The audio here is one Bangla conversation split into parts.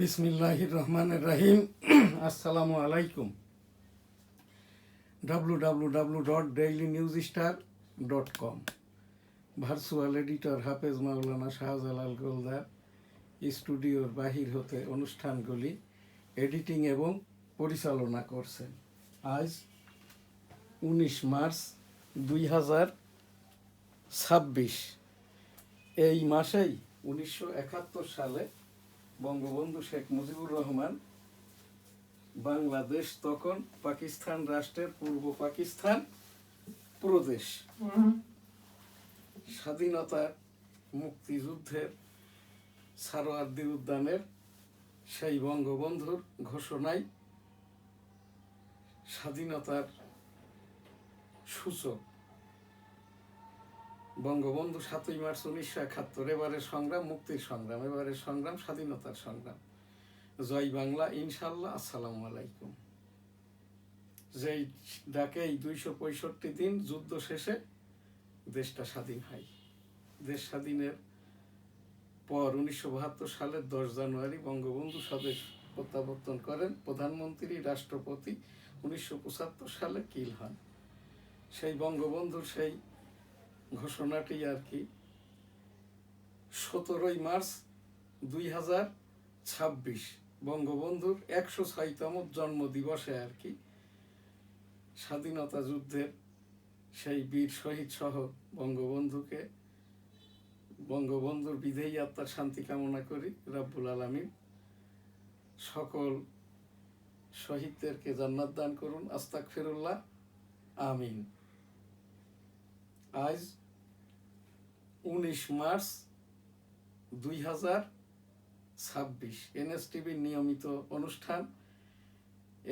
বিসমিল্লাহির রহমানির রহিম। আসসালামু আলাইকুম। www.dailynewsstar.com ভার্চুয়াল এডিটর হাফেজ মাওলানা শাহজালাল গোলদার স্টুডিওর বাহির হতে অনুষ্ঠানগুলি এডিটিং এবং পরিচালনা করছেন। আজ 19 মার্চ 2026। এই মাসেই 1971 সালে বঙ্গবন্ধু শেখ মুজিবুর রহমান বাংলাদেশ তখন পাকিস্তান রাষ্ট্রের পূর্ব পাকিস্তান প্রদেশ স্বাধীনতার মুক্তিযুদ্ধের সারোয়ার্দী উদ্যানের সেই বঙ্গবন্ধুর ঘোষণায় স্বাধীনতার সূচক বঙ্গবন্ধু 7ই মার্চ 1971। এবারের সংগ্রাম মুক্তির সংগ্রাম, এবারের সংগ্রাম স্বাধীনতার সংগ্রাম। জয় বাংলা, ইনশাল্লাহ। আসসালামু আলাইকুম। যেই ডাকেই 265 দিন যুদ্ধ শেষে দেশটা স্বাধীন হয়। দেশ স্বাধীনের পর 1972 সালের 10 জানুয়ারি বঙ্গবন্ধু স্বদেশ প্রত্যাবর্তন করেন। প্রধানমন্ত্রী রাষ্ট্রপতি 1975 সালে কিল হন। সেই বঙ্গবন্ধুর সেই ঘোষণাটি আর কি 17 মার্চ 2026 বঙ্গবন্ধুর 106তম জন্মদিবসে আর কি স্বাধীনতা যুদ্ধের সেই বীর শহীদ সহ বঙ্গবন্ধুর বিদেহী আত্মার শান্তি কামনা করি। রব্বুল আলামিন সকল শহীদদেরকে জান্নাত দান করুন। আস্তাগফিরুল্লাহ, আমিন। আজ 19 মার্চ 2026 এনএসটিভির নিয়মিত অনুষ্ঠান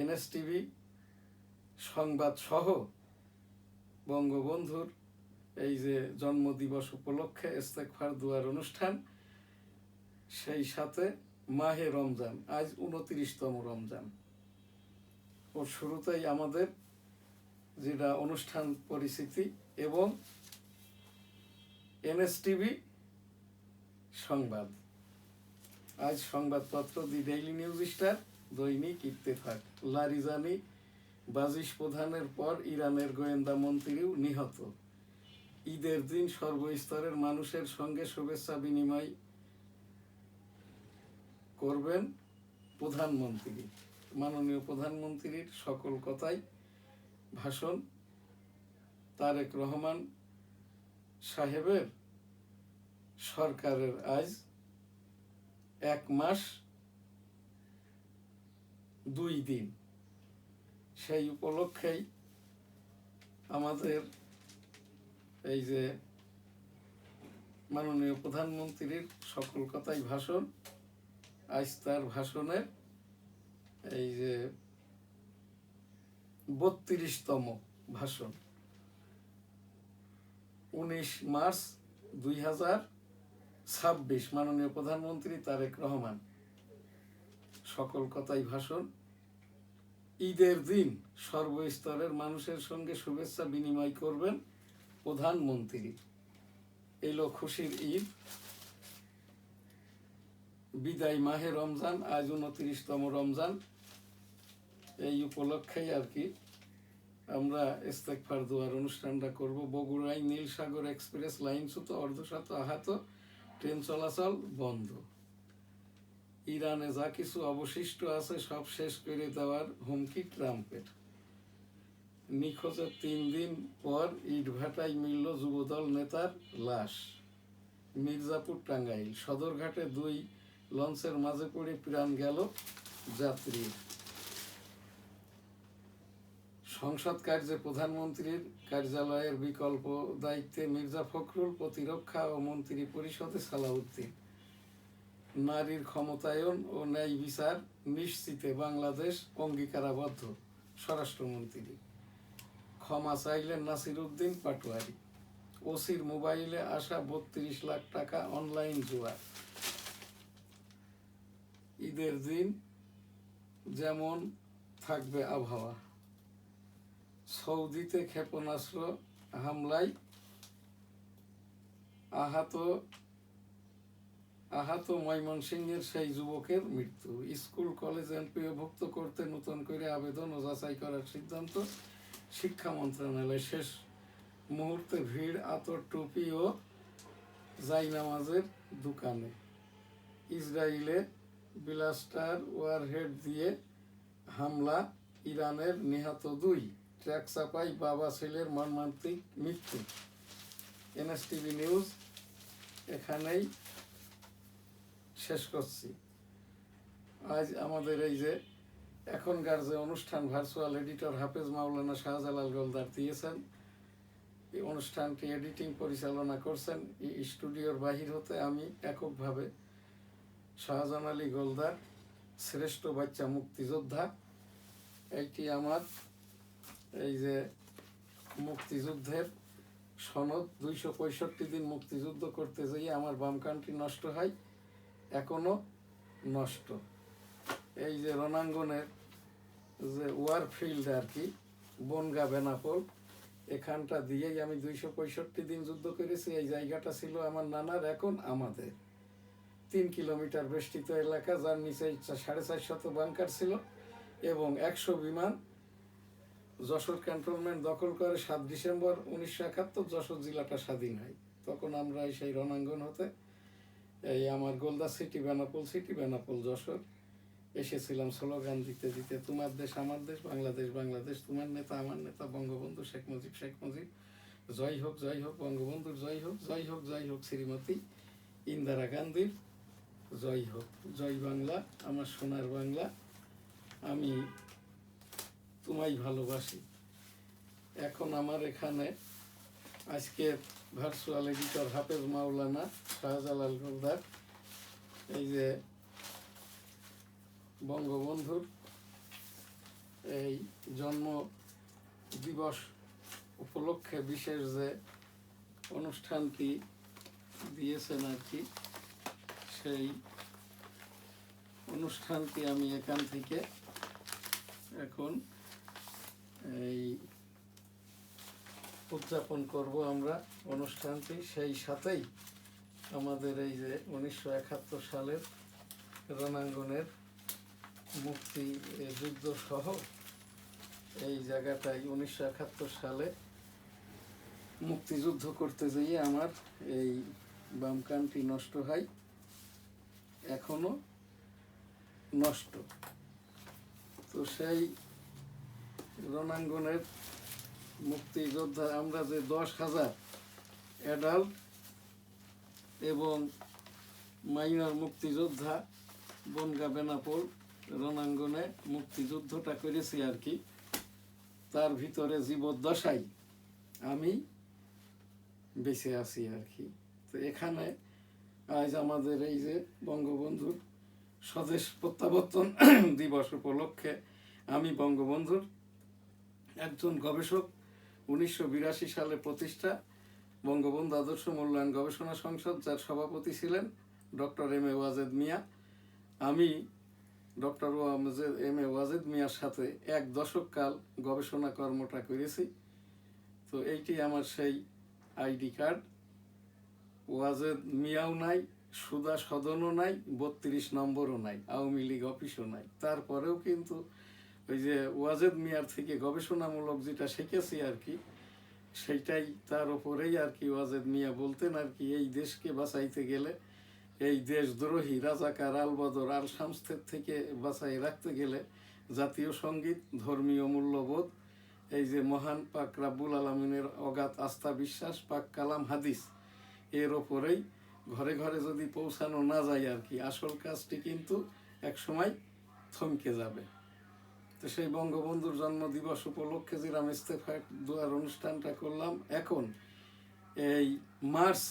এনএসটিভি সংবাদ সহ বঙ্গবন্ধুর এই যে জন্মদিবস উপলক্ষে ইস্তেগফার দুয়ার অনুষ্ঠান, সেই সাথে মাহে রমজান, আজ 29তম রমজান। ওর শুরুতেই আমাদের যেটা অনুষ্ঠান পরিচিতি এবং এনএসটিভি সংবাদ। আজ সংবাদপত্র দি ডেইলি নিউজ স্টার, দৈনিক ইত্তেফাক। লারিজানি বাজিশ প্রধানের পর ইরানের গোয়েন্দা মন্ত্রীও নিহত। ঈদের দিন সর্বস্তরের মানুষের সঙ্গে শুভেচ্ছা বিনিময় করবেন প্রধানমন্ত্রী। মাননীয় প্রধানমন্ত্রীর সকল কথাই ভাষণ। তারেক রহমান সাহেবের সরকারের আজ 1 মাস 2 দিন। সেই উপলক্ষেই আমাদের এই যে মাননীয় প্রধানমন্ত্রীর সকল কথাই ভাষণ, আজ তার ভাষণের এই যে 32তম ভাষণ। 19 মার্চ 2026 মাননীয় প্রধানমন্ত্রী তারেক রহমান সকল কথাই ভাষণ। ঈদের দিন সর্বস্তরের মানুষের সঙ্গে শুভেচ্ছা বিনিময় করবেন প্রধানমন্ত্রী। এলো খুশির ঈদ, বিদায় মাহে রমজান, আজ 29তম রমজান। এই উপলক্ষেই আর কি আমরা ইস্তেগফার দুয়ার অনুষ্ঠানটা করব। বগুড়ায় নীলসাগর এক্সপ্রেস লাইনচ্যুত, অর্ধশত আহত, ট্রেন চলাচল বন্ধ। ইরানে যা কিছু অবশিষ্ট আছে সব শেষ করে দেওয়ার হুমকি ট্রাম্পের। নিখোঁজের 3 দিন পর ইটভাটায় মিলল যুবদল নেতার লাশ। মির্জাপুর টাঙ্গাইল সদরঘাটে 2 লঞ্চের মাঝে পড়ে প্রাণ গেল যাত্রীর। সংসদ কার্যে প্রধানমন্ত্রীর কার্যালয়ের বিকল্প দায়িত্বে মির্জা ফখরুল, প্রতিরক্ষা ও মন্ত্রী পরিষদে সালাউদ্দিন। নারীর ক্ষমতায়ন ও ন্যায় বিচার নিশ্চিতে বাংলাদেশ অঙ্গীকারাবদ্ধ, স্বরাষ্ট্রমন্ত্রী। ক্ষমা চাইলেন নাসিরউদ্দিন পাটোয়ারি। ওসির মোবাইলে আসা 32 লাখ টাকা অনলাইন জুয়া। ঈদের দিন যেমন থাকবে আবহাওয়া। সৌদিতে ক্ষেপণাস্ত্র হামলায় আহত ময়মনসিংহের সেই যুবকের মৃত্যু। স্কুল কলেজ এনপিওভুক্ত করতে নতুন করে আবেদন ও যাচাই করার সিদ্ধান্ত শিক্ষা মন্ত্রণালয়। শেষ মুহূর্তে ভিড় আতর টুপি ও জায়নামাজের দোকানে। ইসরায়েলে ব্লাস্টার ওয়ারহেড দিয়ে হামলা, ইরানের নিহত 2। ট্রাক চাপায় বাবা ছেলের মর্মান্তিক মৃত্যু। এনএসটিভি নিউজ এখানেই শেষ করছি। আজ আমাদের এই যে এখনকার যে অনুষ্ঠান ভার্চুয়াল এডিটর হাফেজ মাওলানা শাহজালাল গোলদার দিয়েছেন, এই অনুষ্ঠানটি এডিটিং পরিচালনা করছেন এই স্টুডিওর বাহির হতে আমি এককভাবে শাহজান আলী গোলদার, শ্রেষ্ঠ বাচ্চা মুক্তিযোদ্ধা। এইটি আমার এই যে মুক্তিযুদ্ধের সনদ। 265 দিন মুক্তিযুদ্ধ করতে যেয়ে আমার বাম কানটি নষ্ট হয়, এখনো নষ্ট। এই যে রণাঙ্গনের যে ওয়ারফিল্ড আর কি, বনগা বেনাপোল, এখানটা দিয়েই আমি 265 দিন যুদ্ধ করেছি। এই জায়গাটা ছিল আমার নানার, এখন আমাদের। 3 কিলোমিটার বেষ্টিত এলাকা, যার নিচে 450 বাংকার ছিল এবং 100 বিমান। যশোর ক্যান্টনমেন্ট দখল করে 7 ডিসেম্বর 1971 যশোর জেলাটা স্বাধীন হয়। তখন আমরা সেই রণাঙ্গন হতে এই আমার গোলদা সিটি, বেনাপোল যশোর এসেছিলাম স্লোগান দিতে দিতে, তোমার দেশ আমার দেশ, বাংলাদেশ বাংলাদেশ, তোমার নেতা আমার নেতা, বঙ্গবন্ধু শেখ মুজিব জয় হোক বঙ্গবন্ধুর জয় হোক, জয় হোক শ্রীমতী ইন্দিরা গান্ধীর জয় হোক। জয় বাংলা, আমার সোনার বাংলা, আমি তোমায় ভালোবাসি। এখন আমার এখানে আজকে ভার্চুয়াল এডিটর হাফেজ মাওলানা শাহজালাল গোলদার এই যে বঙ্গবন্ধুর এই জন্ম দিবস উপলক্ষে বিশেষ যে অনুষ্ঠানটি দিয়েছেন আর কি, সেই অনুষ্ঠানটি আমি এখান থেকে এখন এই উদযাপন করব আমরা অনুষ্ঠানটি। সেই সাথেই আমাদের এই যে 1971 সালের রণাঙ্গনের মুক্তি যুদ্ধ সহ এই জায়গাটায় 1971 সালে মুক্তিযুদ্ধ করতে যেয়ে আমার এই বাম কানটি নষ্ট হয়, এখনো নষ্ট। তো সেই রণাঙ্গনের মুক্তিযোদ্ধা আমরা যে 10,000 অ্যাডাল্ট এবং মাইনর মুক্তিযোদ্ধা বনগা বেনাপোল রণাঙ্গনে মুক্তিযুদ্ধটা করেছি আর কি, তার ভিতরে জীবদ্দশায় আমি বেঁচে আছি আর কি। তো এখানে আজ আমাদের এই যে বঙ্গবন্ধুর স্বদেশ প্রত্যাবর্তন দিবস উপলক্ষে আমি বঙ্গবন্ধুর একজন গবেষক, 1982 সালে প্রতিষ্ঠা বঙ্গবন্ধু আদর্শ মূল্যায়ন গবেষণা সংসদ, যার সভাপতি ছিলেন doctor M A Wazed Miah. আমি ডক্টর এম এ ওয়াজেদ মিয়ার সাথে 1 দশক কাল গবেষণা কর্মটা করেছি। তো এইটি আমার সেই আইডি কার্ড। ওয়াজেদ মিয়াও নাই, সুদা সদনও নাই, 32 নম্বরও নাই, আওয়ামী লীগ অফিসও নাই। তারপরেও কিন্তু ওই যে ওয়াজেদ মিয়ার থেকে গবেষণামূলক যেটা শিখেছি আর কি, সেইটাই তার ওপরেই আর কি ওয়াজেদ মিয়া বলতেন আর কি, এই দেশকে বাঁচাইতে গেলে, এই দেশদ্রোহী রাজাকার আল বদর আল শামসের থেকে বাঁচাই রাখতে গেলে জাতীয় সঙ্গীত, ধর্মীয় মূল্যবোধ, এই যে মহান পাক রাব্বুল আলামিনের অগাধ আস্থা বিশ্বাস, পাক কালাম হাদিস, এর ওপরেই ঘরে ঘরে যদি পৌঁছানো না যায় আর কি, আসল কাজটি কিন্তু একসময় থমকে যাবে। তো সেই বঙ্গবন্ধুর জন্মদিবস উপলক্ষে যেরাম ইস্তেফাক দোয়ার অনুষ্ঠানটা করলাম, এখন এই মার্চ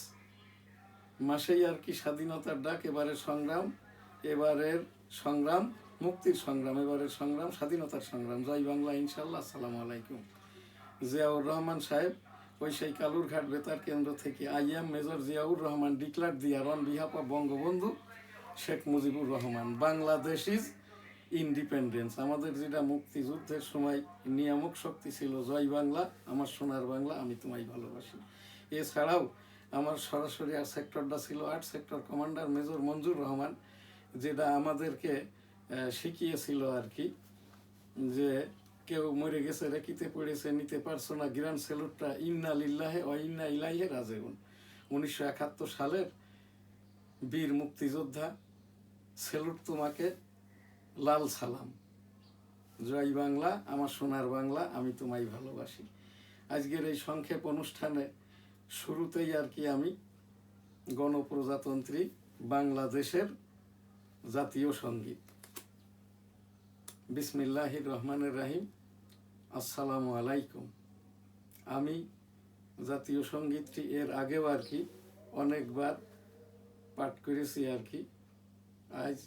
মাসেই আর কি স্বাধীনতার ডাক, এবারের সংগ্রাম মুক্তির সংগ্রাম, এবারের সংগ্রাম স্বাধীনতার সংগ্রাম। জয় বাংলা ইনশাল্লাহ। আসসালামু আলাইকুম। জিয়াউর রহমান সাহেব ওই সেই কালুরঘাট বেতার কেন্দ্র থেকে, I am major Ziaur Rahman declare dear on behalf of Bangabandhu Sheikh Mujibur Rahman, Bangladesh is independence. আমাদের যেটা মুক্তিযুদ্ধের সময় নিয়ামক শক্তি ছিল, জয় বাংলা, আমার সোনার বাংলা, আমি তোমায় ভালোবাসি। এছাড়াও আমার সরাসরি আর সেক্টরটা ছিল 8 সেক্টর কমান্ডার মেজর মঞ্জুর রহমান, যেটা আমাদেরকে শিখিয়েছিল আর কি, যে কেউ মরে গেছে রেকিতে পড়েছে নিতে পারছো না গ্র্যান্ড স্যালুটটা ইন্না লিল্লাহে ও ইন্না ইলাইহি রাজিউন। 1971 সালের বীর মুক্তিযোদ্ধা, স্যালুট তোমাকে, লাল সালাম, জয় বাংলা, আমার সোনার বাংলা, আমি তোমায় ভালোবাসি। আজকের এই সংক্ষেপ অনুষ্ঠানে শুরুতেই আর কি আমি গণপ্রজাতন্ত্রী বাংলাদেশের জাতীয় সঙ্গীত, বিসমিল্লাহির রহমানির রহিম, আসসালামু আলাইকুম। আমি জাতীয় সঙ্গীতটি এর আগেও আর কি অনেকবার পাঠ করেছি আর কি। আজ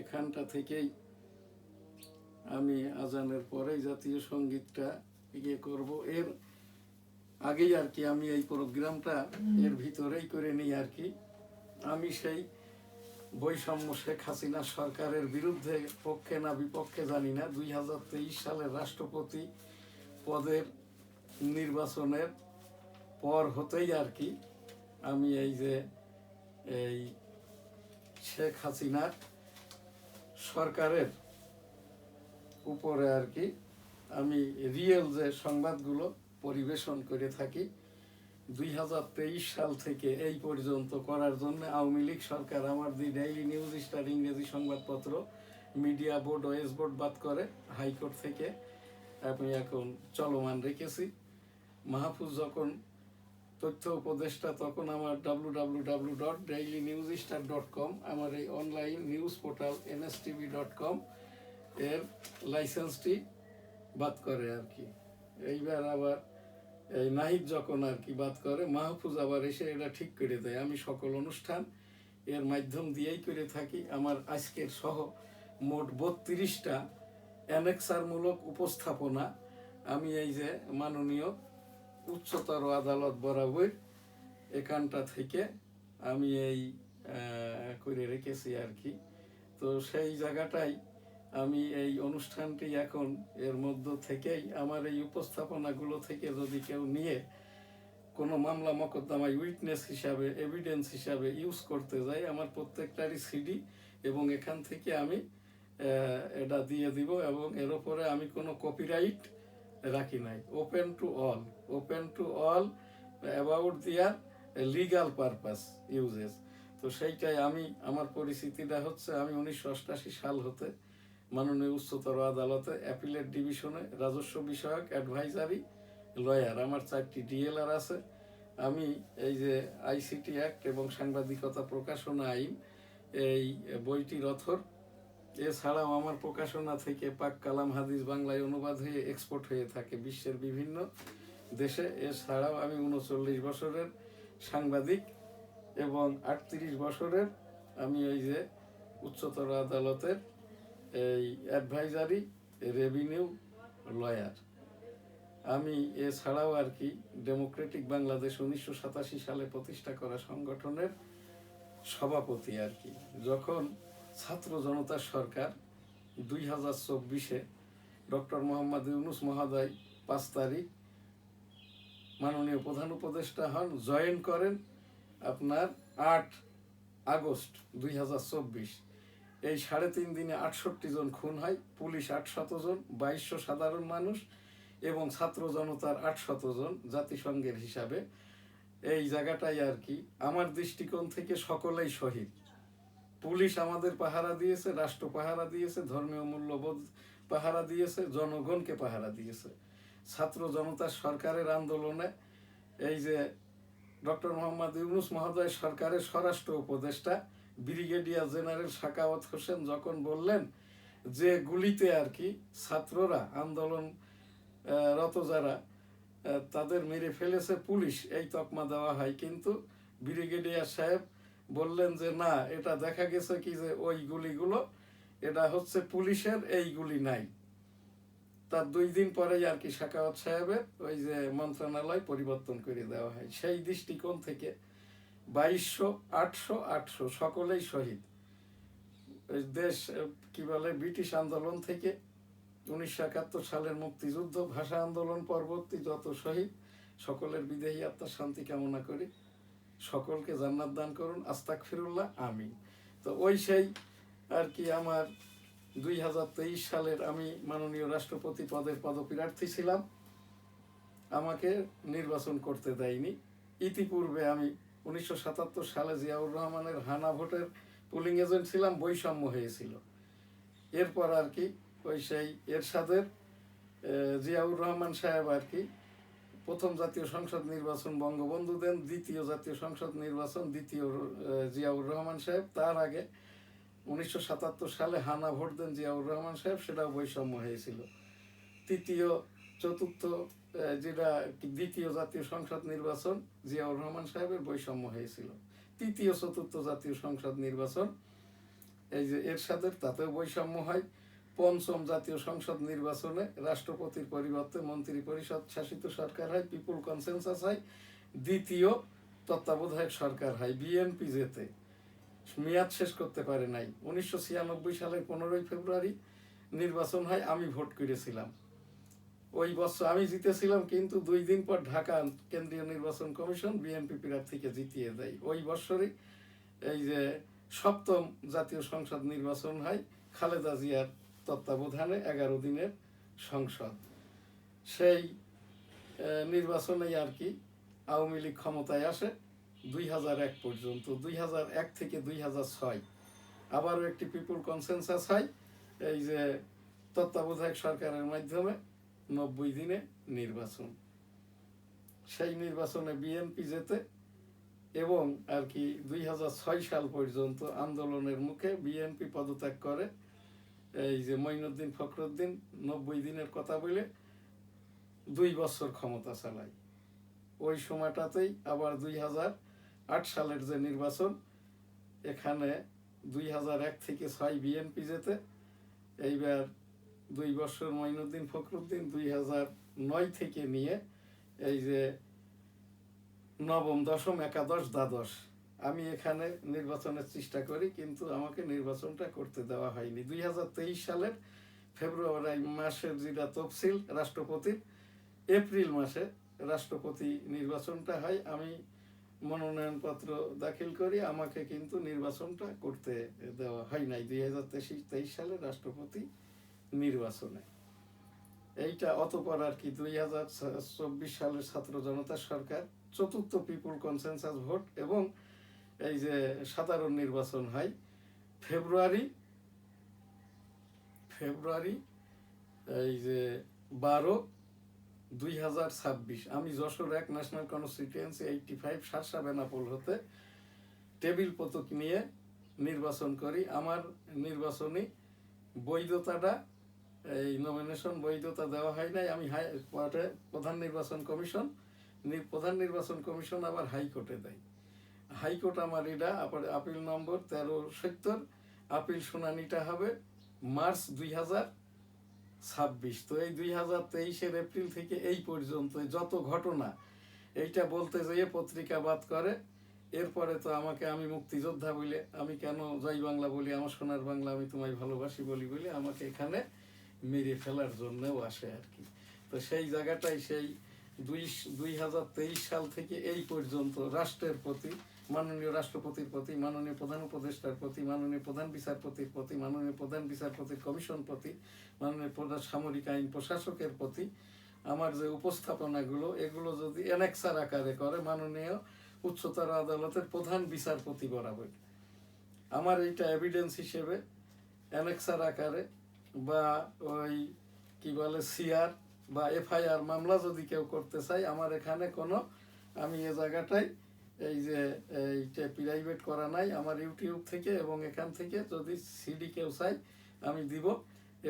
এখানটা থেকেই আমি আজানের পরেই জাতীয় সঙ্গীতটা ইয়ে করব। এর আগেই আর কি আমি এই প্রোগ্রামটা এর ভিতরেই করে নিই আর কি। আমি সেই বৈষম্য শেখ হাসিনা সরকারের বিরুদ্ধে পক্ষে না বিপক্ষে জানি না, 2023 সালের রাষ্ট্রপতি পদের নির্বাচনের পর হতেই আর কি আমি এই যে এই শেখ হাসিনার সরকারের উপরে আর কি আমি রিয়েল যে সংবাদগুলো পরিবেশন করে থাকি। 2023 সাল থেকে এই পর্যন্ত করার জন্য আওয়ামী লীগ সরকার আমার দি ডেইলি নিউজ স্টার ইংরেজি সংবাদপত্র মিডিয়া বোর্ড ওয়েস বোর্ড বাদ করে হাইকোর্ট থেকে আমি এখন চলমান রেখেছি। মাহফুজ যখন তথ্য উপদেষ্টা তখন আমার www.dailynewsstar.com আমার এই অনলাইন নিউজ পোর্টাল nstv.com এর লাইসেন্সটি বাদ করে আর কি। এইবার আবার এই নাহিদ যখন আর কি বাদ করে, মাহফুজ আবার এসে এটা ঠিক করে দেয়। আমি সকল অনুষ্ঠান এর মাধ্যম দিয়েই করে থাকি। আমার আজকের সহ মোট 32টা অ্যানেক্সারমূলক উপস্থাপনা আমি এই যে মাননীয় উচ্চতর আদালত বরাবর এখানটা থেকে আমি এই করে রেখেছি আর কি। তো সেই জায়গাটাই আমি এই অনুষ্ঠানটি এখন এর মধ্য থেকেই আমার এই উপস্থাপনাগুলো থেকে যদি কেউ নিয়ে কোনো মামলা মকদ্দমায় উইটনেস হিসাবে এভিডেন্স হিসাবে ইউজ করতে যায়, আমার প্রত্যেকটারই সিডি এবং এখান থেকে আমি এটা দিয়ে দিব এবং এর উপরে আমি কোনো কপিরাইট রাখি নাই। ওপেন টু অল অ্যাবাউট দিয়ার লিগাল পারপাস ইউজেস। তো সেইটাই আমি আমার পরিস্থিতিটা হচ্ছে আমি 1988 সাল হতে মাননীয় উচ্চতর আদালতে অ্যাপিলেট ডিভিশনে রাজস্ব বিষয়ক অ্যাডভাইজারি লয়ার। আমার 4টি ডিএলআর আছে। আমি এই যে আইসিটি অ্যাক্ট এবং সাংবাদিকতা প্রকাশনা আইন এই বইটির অথর। এছাড়াও আমার প্রকাশনা থেকে পাক কালাম হাদিস বাংলায় অনুবাদ হয়ে এক্সপোর্ট হয়ে থাকে বিশ্বের বিভিন্ন দেশে। এছাড়াও আমি 39 বছরের সাংবাদিক এবং 38 বছরের আমি এই যে উচ্চতর আদালতের এই অ্যাডভাইজারি রেভিনিউ লয়ার। আমি এছাড়াও আর কি ডেমোক্রেটিক বাংলাদেশ 1987 সালে প্রতিষ্ঠা করা সংগঠনের সভাপতি আর কি। যখন ছাত্র জনতার সরকার 2024-এ ডক্টর মোহাম্মদ ইউনূস মহোদয় 5 তারিখ মাননীয় প্রধান উপদেষ্টা হন, জয়েন করেন আপনার 8 আগস্ট 2024। এই 3.5 দিনে 68 জন খুন হয়, পুলিশ 800 জন, 2200 সাধারণ মানুষ এবং ছাত্র জনতার 800 জন জাতিসংঘের হিসাবে। এই জায়গাটাই আর কি আমার দৃষ্টিকোণ থেকে সকলেই শহীদ। পুলিশ আমাদের পাহারা দিয়েছে, রাষ্ট্র পাহারা দিয়েছে, ধর্মীয় মূল্যবোধ পাহারা দিয়েছে, জনগণকে পাহারা দিয়েছে। ছাত্র জনতার সরকারের আন্দোলনে এই যে ডক্টর মোহাম্মদ ইউনূস মহোদয় সরকারের স্বরাষ্ট্র উপদেষ্টা ব্রিগেডিয়ার জেনারেল সাখাওয়াত হোসেন যখন বললেন যে গুলিতে আর কি ছাত্ররা আন্দোলনরত যারা তাদের মেরে ফেলেছে পুলিশ, এই তকমা দেওয়া হয়। কিন্তু ব্রিগেডিয়ার সাহেব বললেন যে না, এটা দেখা গেছে কি যে ওই গুলিগুলো এটা হচ্ছে পুলিশের, এই গুলি নাই। তার 2 দিন পরেই আর কি সাখাওয়াত সাহেবের ওই যে মন্ত্রণালয় পরিবর্তন করে দেওয়া হয়। সেই দৃষ্টিকোণ থেকে 2200, 800, 800 সকলেই শহীদ। দেশ কি বলে ব্রিটিশ আন্দোলন থেকে 1971 সালের মুক্তিযুদ্ধ, ভাষা আন্দোলন পরবর্তী যত শহীদ সকলের বিদেহী আত্মার শান্তি কামনা করি। সকলকে জান্নাত দান করুন, আস্তাগফিরুল্লাহ, আমিন। তো ওই সেই আর কি আমার 2023 সালের আমি মাননীয় রাষ্ট্রপতি পদের পদপ্রার্থী ছিলাম, আমাকে নির্বাচন করতে দেয়নি। ইতিপূর্বে আমি 1977 সালে জিয়াউর রহমানের হানা ভোটের পুলিং এজেন্ট ছিলাম, বৈষম্য হয়েছিল। এরপর আর কি ওই সেই এরশাদের জিয়াউর রহমান সাহেব আর কি প্রথম জাতীয় সংসদ নির্বাচন বঙ্গবন্ধু দেন, দ্বিতীয় জাতীয় সংসদ নির্বাচন দ্বিতীয় জিয়াউর রহমান সাহেব, তার আগে 1977 সালে হানা ভোট দেন জিয়াউর রহমান সাহেব, সেটাও বৈষম্য হয়েছিল। তৃতীয় চতুর্থ যেটা দ্বিতীয় জাতীয় সংসদ নির্বাচন জিয়াউর রহমান সাহেবের বৈষম্য হয়েছিল। তৃতীয় চতুর্থ জাতীয় সংসদ নির্বাচন এই যে এরশাদের, তাতেও বৈষম্য হয়। পঞ্চম জাতীয় সংসদ নির্বাচনে রাষ্ট্রপতির পরিবর্তে মন্ত্রী পরিষদ শাসিত সরকার হয়, পিপুল কনসেনসাস হয়। দ্বিতীয় তত্ত্বাবধায়ক সরকার হয়, বিএনপি জেতে মেয়াদ শেষ করতে পারে নাই। 1996 সালের 15 ফেব্রুয়ারি নির্বাচন হয়, আমি ভোট করেছিলাম। ওই বছর আমি জিতেছিলাম, কিন্তু 2 দিন পর ঢাকা কেন্দ্রীয় নির্বাচন কমিশন বিএনপি প্রার্থীকে জিতিয়ে দেয়। ওই বছরই এই যে সপ্তম জাতীয় সংসদ নির্বাচন হয়, খালেদা জিয়ার তত্ত্বাবধানে 11 দিনের সংসদ। সেই নির্বাচনেই আর কি আওয়ামী লীগ ক্ষমতায় আসে 2001 পর্যন্ত। 2001 থেকে 2006 আবারও একটি পিপুল কনসেনসাস হয় এই যে তত্ত্বাবধায়ক সরকারের মাধ্যমে 90 দিনে নির্বাচন। সেই নির্বাচনে বিএনপি জেতে এবং আর কি 2006 সাল পর্যন্ত আন্দোলনের মুখে বিএনপি পদত্যাগ করে। এই যে মঈনুদ্দিন ফখরুদ্দিন 90 দিনের কথা বলে 2 বছর ক্ষমতা চালায়। ওই সময়টাতেই আবার 2008 সালের যে নির্বাচন, এখানে 2001 থেকে 6 বিএনপি জেতে। এইবার 2 বছর মঈনুদ্দিন ফখরুদ্দিন 2009 থেকে নিয়ে এই যে নবম, দশম, একাদশ, দ্বাদশ আমি এখানে নির্বাচনের চেষ্টা করি, কিন্তু আমাকে নির্বাচনটা করতে দেওয়া হয়নি। 2023 সালের ফেব্রুয়ারি মাসের যেটা তফসিল রাষ্ট্রপতির, এপ্রিল মাসে রাষ্ট্রপতি নির্বাচনটা হয়। আমি মনোনয়নপত্র দাখিল করি, আমাকে কিন্তু নির্বাচনটা করতে দেওয়া হয় নাই 2023 সালের রাষ্ট্রপতি নির্বাচনে। এইটা অতপর আর কি 2024 সালের ছাত্র জনতা সরকার, চতুর্থ পিপুল কনসেনসাস ভোট এবং এই যে সাধারণ নির্বাচন হয় ফেব্রুয়ারি এই যে 12/2026। আমি যশোর 1 ন্যাশনাল কনস্টিটিউয়েন্সি 85 শার্শা বেনাপোল হতে টেবিল পতক নিয়ে নির্বাচন করি। আমার নির্বাচনী বৈধতাটা, এই নমিনেশন বৈধতা দেওয়া হয় নাই। আমি প্রধান নির্বাচন কমিশন আবার হাইকোর্টে দেয়। হাইকোর্ট আমার এটা আপিল নম্বর 1370, আপিল শুনানিটা হবে মার্চ 2026। তো এই 2023 এপ্রিল থেকে এই পর্যন্ত যত ঘটনা, এইটা বলতে যেয়ে পত্রিকা বাদ করে। এরপরে তো আমাকে, আমি মুক্তিযোদ্ধা বলে, আমি কেন জয় বাংলা বলি, আমার সোনার বাংলা আমি তোমায় ভালোবাসি বলি বলে আমাকে এখানে মেরে ফেলার জন্যও আসে আর কি। তো সেই জায়গাটাই সেই 2023 সাল থেকে এই পর্যন্ত রাষ্ট্রের প্রতি, মাননীয় রাষ্ট্রপতির প্রতি, মাননীয় প্রধান উপদেষ্টার প্রতি, মাননীয় প্রধান বিচারপতির প্রতি, মাননীয় প্রধান বিচারপতির কমিশন প্রতি, মাননীয় প্রধান সামরিক আইন প্রশাসকের প্রতি আমার যে উপস্থাপনাগুলো, এগুলো যদি অ্যানেক্সার আকারে করে মাননীয় উচ্চতর আদালতের প্রধান বিচারপতি বরাবর, আমার এইটা এভিডেন্স হিসেবে অ্যানেক্সার আকারে বা ওই কি বলে সিআর বা এফআইআর মামলা যদি কেউ করতে চাই, আমার এখানে কোনো, আমি এ জায়গাটায় এই যে এইটা প্রাইভেট করা নাই। আমার ইউটিউব থেকে এবং এখান থেকে যদি সিডি কেউ চাই আমি দিব,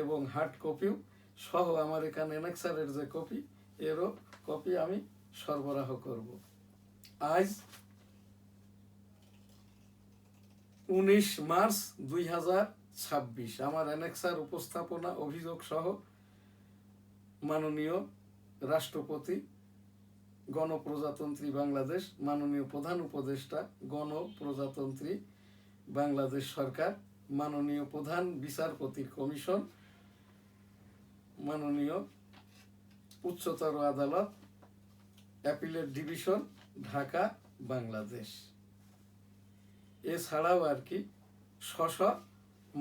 এবং হার্ড কপিও সহ আমার এখানে অ্যানেক্সারের যে কপি, এরও কপি আমি সরবরাহ করব। আজ 19 মার্চ 2026 আমার অ্যানেক্সার উপস্থাপনা অভিযোগ সহ মাননীয় রাষ্ট্রপতি গণপ্রজাতন্ত্রী বাংলাদেশ, মাননীয় প্রধান উপদেষ্টা গণপ্রজাতন্ত্রী বাংলাদেশ সরকার, মাননীয় প্রধান বিচারপতির কমিশন, মাননীয় উচ্চতর আদালত অ্যাপিলেট ডিভিশন ঢাকা বাংলাদেশ। এছাড়াও আর কি স্ব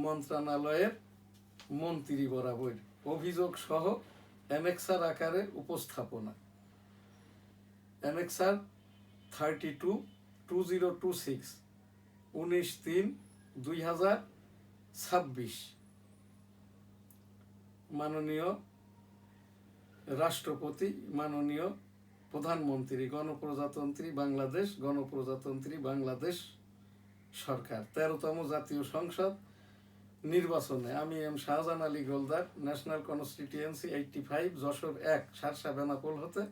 মন্ত্রণালয়ের মন্ত্রী বরাবর অভিযোগ সহ অ্যানেক্সার আকারে উপস্থাপনা। অ্যানেক্সার 32/2026 19/3/2026 মাননীয় রাষ্ট্রপতি, মাননীয় প্রধানমন্ত্রী, গণপ্রজাতন্ত্রী বাংলাদেশ সরকার 13তম জাতীয় সংসদ নির্বাচনে আমি M Shahjahan Ali Goldar, national constituency 85, Jessore 1 Sharsha Benapole হতে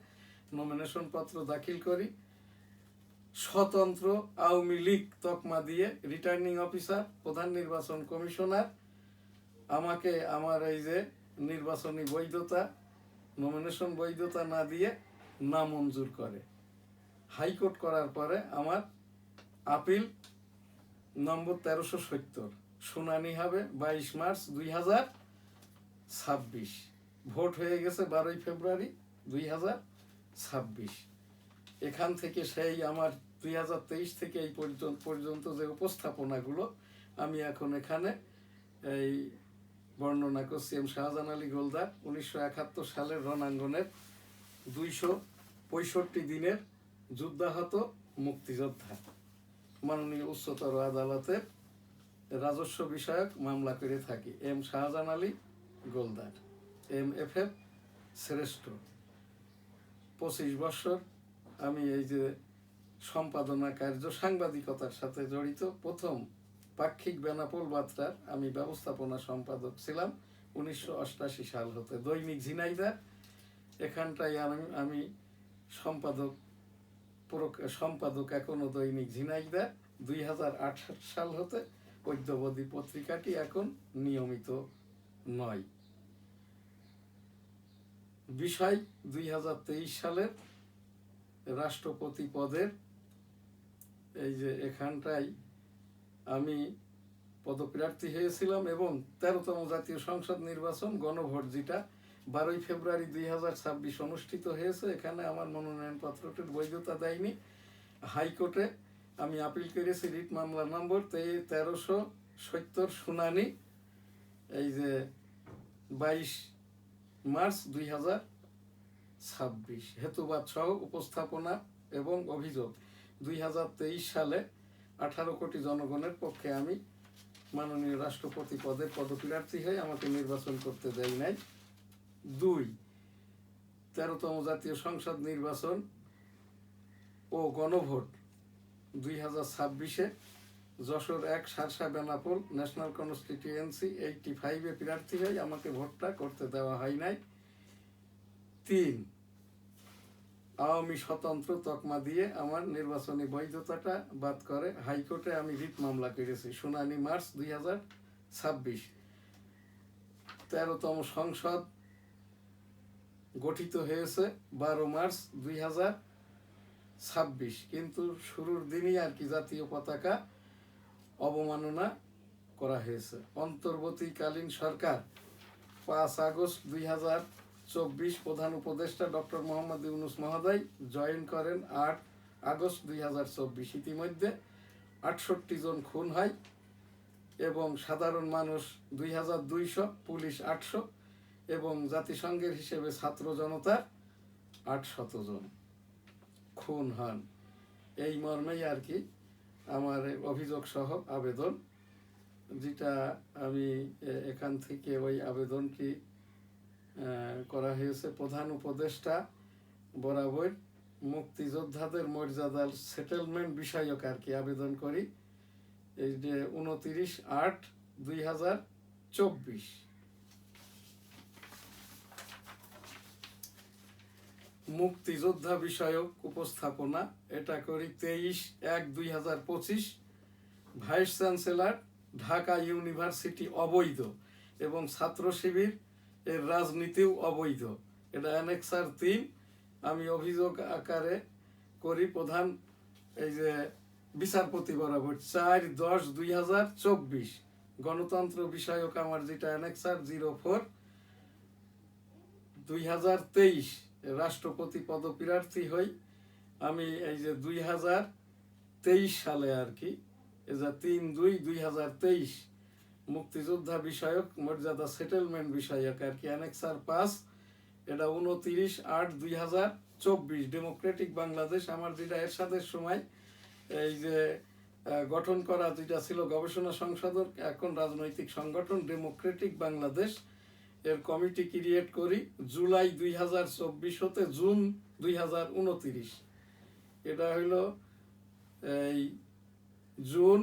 নমিনেশন পত্র দাখিল করি। স্বতন্ত্র আওয়ামী লীগ তকমা দিয়ে রিটার্নিং অফিসার, প্রধান নির্বাচন কমিশনার আমাকে আমার এই যে নির্বাচনী বৈধতা, নমিনেশন বৈধতা না দিয়ে নামঞ্জুর করে। হাইকোর্ট করার পরে আমার আপিল নম্বর 1370 শুনানি হবে 22 মার্চ 2026। ভোট হয়ে গেছে 12 ফেব্রুয়ারি 2026। এখান থেকে সেই আমার 2023 থেকে এই পর্যন্ত যে উপস্থাপনাগুলো আমি এখন এখানে এই বর্ণনা করছি। এম শাহজাহান আলী গোলদার 1971 সালের রণাঙ্গনের 265 দিনের যুদ্ধাহত মুক্তিযোদ্ধা, মাননীয় উচ্চতর আদালতের রাজস্ব বিষয়ক মামলা করে থাকি। এম শাহজাহান আলী গোলদার, MFF শ্রেষ্ঠ। 25 বছর আমি এই যে সম্পাদনা কার্য, সাংবাদিকতার সাথে জড়িত। প্রথম পাক্ষিক বেনাপোল বার্তার আমি ব্যবস্থাপনা সম্পাদক ছিলাম 1988 সাল হতে। দৈনিক ঝিনাইদহ, এখানটায় আমি সম্পাদক এখনো দৈনিক ঝিনাইদহ। 2008 সাল হতে পদ্যবধী পত্রিকাটি এখন নিয়মিত নয়। বিষয় 2023 সালের রাষ্ট্রপতি পদের এই যে এখানটায় আমি পদপ্রার্থী হয়েছিলাম এবং 13তম জাতীয় সংসদ নির্বাচন গণভোট যেটা 12 ফেব্রুয়ারি 2026 অনুষ্ঠিত হয়েছে, এখানে আমার মনোনয়ন পত্রটির বৈধতা দেয়নি। হাইকোর্টে আমি আপিল করেছি, রিট মামলা নম্বর 1370 শুনানি এই যে 22 মার্চ 2026। হেতুবাদ সহ উপস্থাপনা এবং অভিযোগ 2023 সালে 18 কোটি জনগণের পক্ষে আমি মাননীয় রাষ্ট্রপতি পদের পদপ্রার্থী হয়ে আমাকে নির্বাচন করতে দেয় নাই। 2, 13তম জাতীয় সংসদ নির্বাচন ও গণভোট 2026-এ যশোর 1 শার্শা বেনাপোল ন্যাশনাল কনস্টিটিউয়েন্সি 85-এ প্রার্থী হয়ে আমাকে ভোটটা করতে দেওয়া হয় নাই। 3, আওয়ামী স্বতন্ত্র তকমা দিয়ে আমার নির্বাচনী বৈধতাটা বাদ করে হাইকোর্টে আমি রিট মামলা করেছি। শুনানি মার্চ 2026। 13তম সংসদ গঠিত হয়েছে 12 মার্চ 2026, কিন্তু শুরুর দিনই আর কি জাতীয় পতাকা অবমাননা করা হয়েছে। অন্তর্বর্তীকালীন সরকার 5 আগস্ট 2024 প্রধান উপদেষ্টা ডক্টর মোহাম্মদ ইউনূস মহোদয় জয়েন করেন 8 আগস্ট 2024। ইতিমধ্যে 68 জন খুন হয় এবং সাধারণ মানুষ 2200, পুলিশ 800 এবং জাতিসংঘের হিসেবে ছাত্র জনতা 800 জন খুন হন। এই মর্মেই আর কি আমার অভিযোগ সহ আবেদন, যেটা আমি এখান থেকে ওই আবেদনটি করা হয়েছে প্রধান উপদেষ্টা বরাবর মুক্তিযোদ্ধাদের মর্যাদার সেটেলমেন্ট বিষয়ক আর কি আবেদন করি। এই যে 29/8/2024 মুক্তিযোদ্ধা বিষয়ক উপস্থাপনা এটা করি 23/1/2025। ভাইস চ্যান্সেলর ঢাকা ইউনিভার্সিটি অবৈধ এবং ছাত্র শিবির এর রাজনীতিও অবৈধ। এটা অ্যানেক্সার 3 আমি অভিযোগ আকারে করি প্রধান এই যে বিচারপতি বরাবর 4/10/2024। গণতন্ত্র বিষয়ক আমার যেটা অ্যানেক্সার 04/2023 রাষ্ট্রপতি পদপ্রার্থী হই আমি এই যে 2023 সালে আর কি, এই যে 3/2/2023 মুক্তিযোদ্ধা বিষয়ক মর্যাদা সেটেলমেন্ট বিষয়ক আর কি অ্যানেক্সার 5, এটা 29/8/2024 ডেমোক্রেটিক বাংলাদেশ, আমার যেটা এরশাদের সময় এই যে গঠন করা যেটা ছিল গবেষণা সংশোধন, এখন রাজনৈতিক সংগঠন ডেমোক্রেটিক বাংলাদেশ, এর কমিটি ক্রিয়েট করি জুলাই 2024 হতে জুন 2029। এটা হইল এই জুন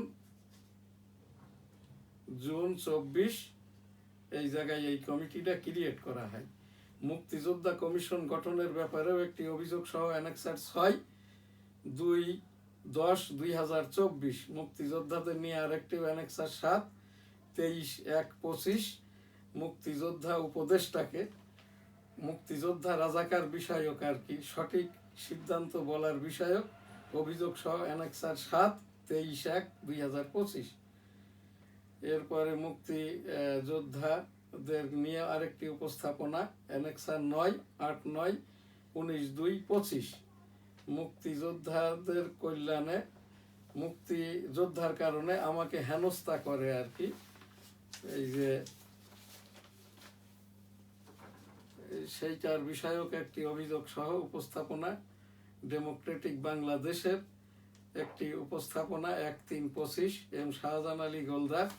24 এই জায়গায় এই কমিটিটা ক্রিয়েট করা হয়। মুক্তিযোদ্ধা কমিশন গঠনের ব্যাপারেও একটি অভিযোগ সহ অ্যানেক্সার 6/10/2024 মুক্তিযোদ্ধাদের নিয়ে আরেকটি অ্যানেক্সার 7 23/1/25 মুক্তিযোদ্ধা উপদেষ্টাকে মুক্তিযোদ্ধা রাজাকার বিষয়ক আর কি সঠিক সিদ্ধান্ত বলার বিষয়ক অভিযোগ সহ অ্যানেক্সার 7 23/1/2025। এরপরে মুক্তি যোদ্ধাদের নিয়ে আরেকটি উপস্থাপনা অ্যানেক্সার 9/8/9/19/2/25 মুক্তিযোদ্ধাদের কল্যাণে মুক্তিযোদ্ধার কারণে আমাকে হেনস্থা করে আর কি, এই যে সেইটার বিষয়ক একটি অভিযোগ সহ উপস্থাপনা ডেমোক্রেটিক বাংলাদেশের একটি উপস্থাপনা 1/3/25 এম শাহজাহান আলী গোলদার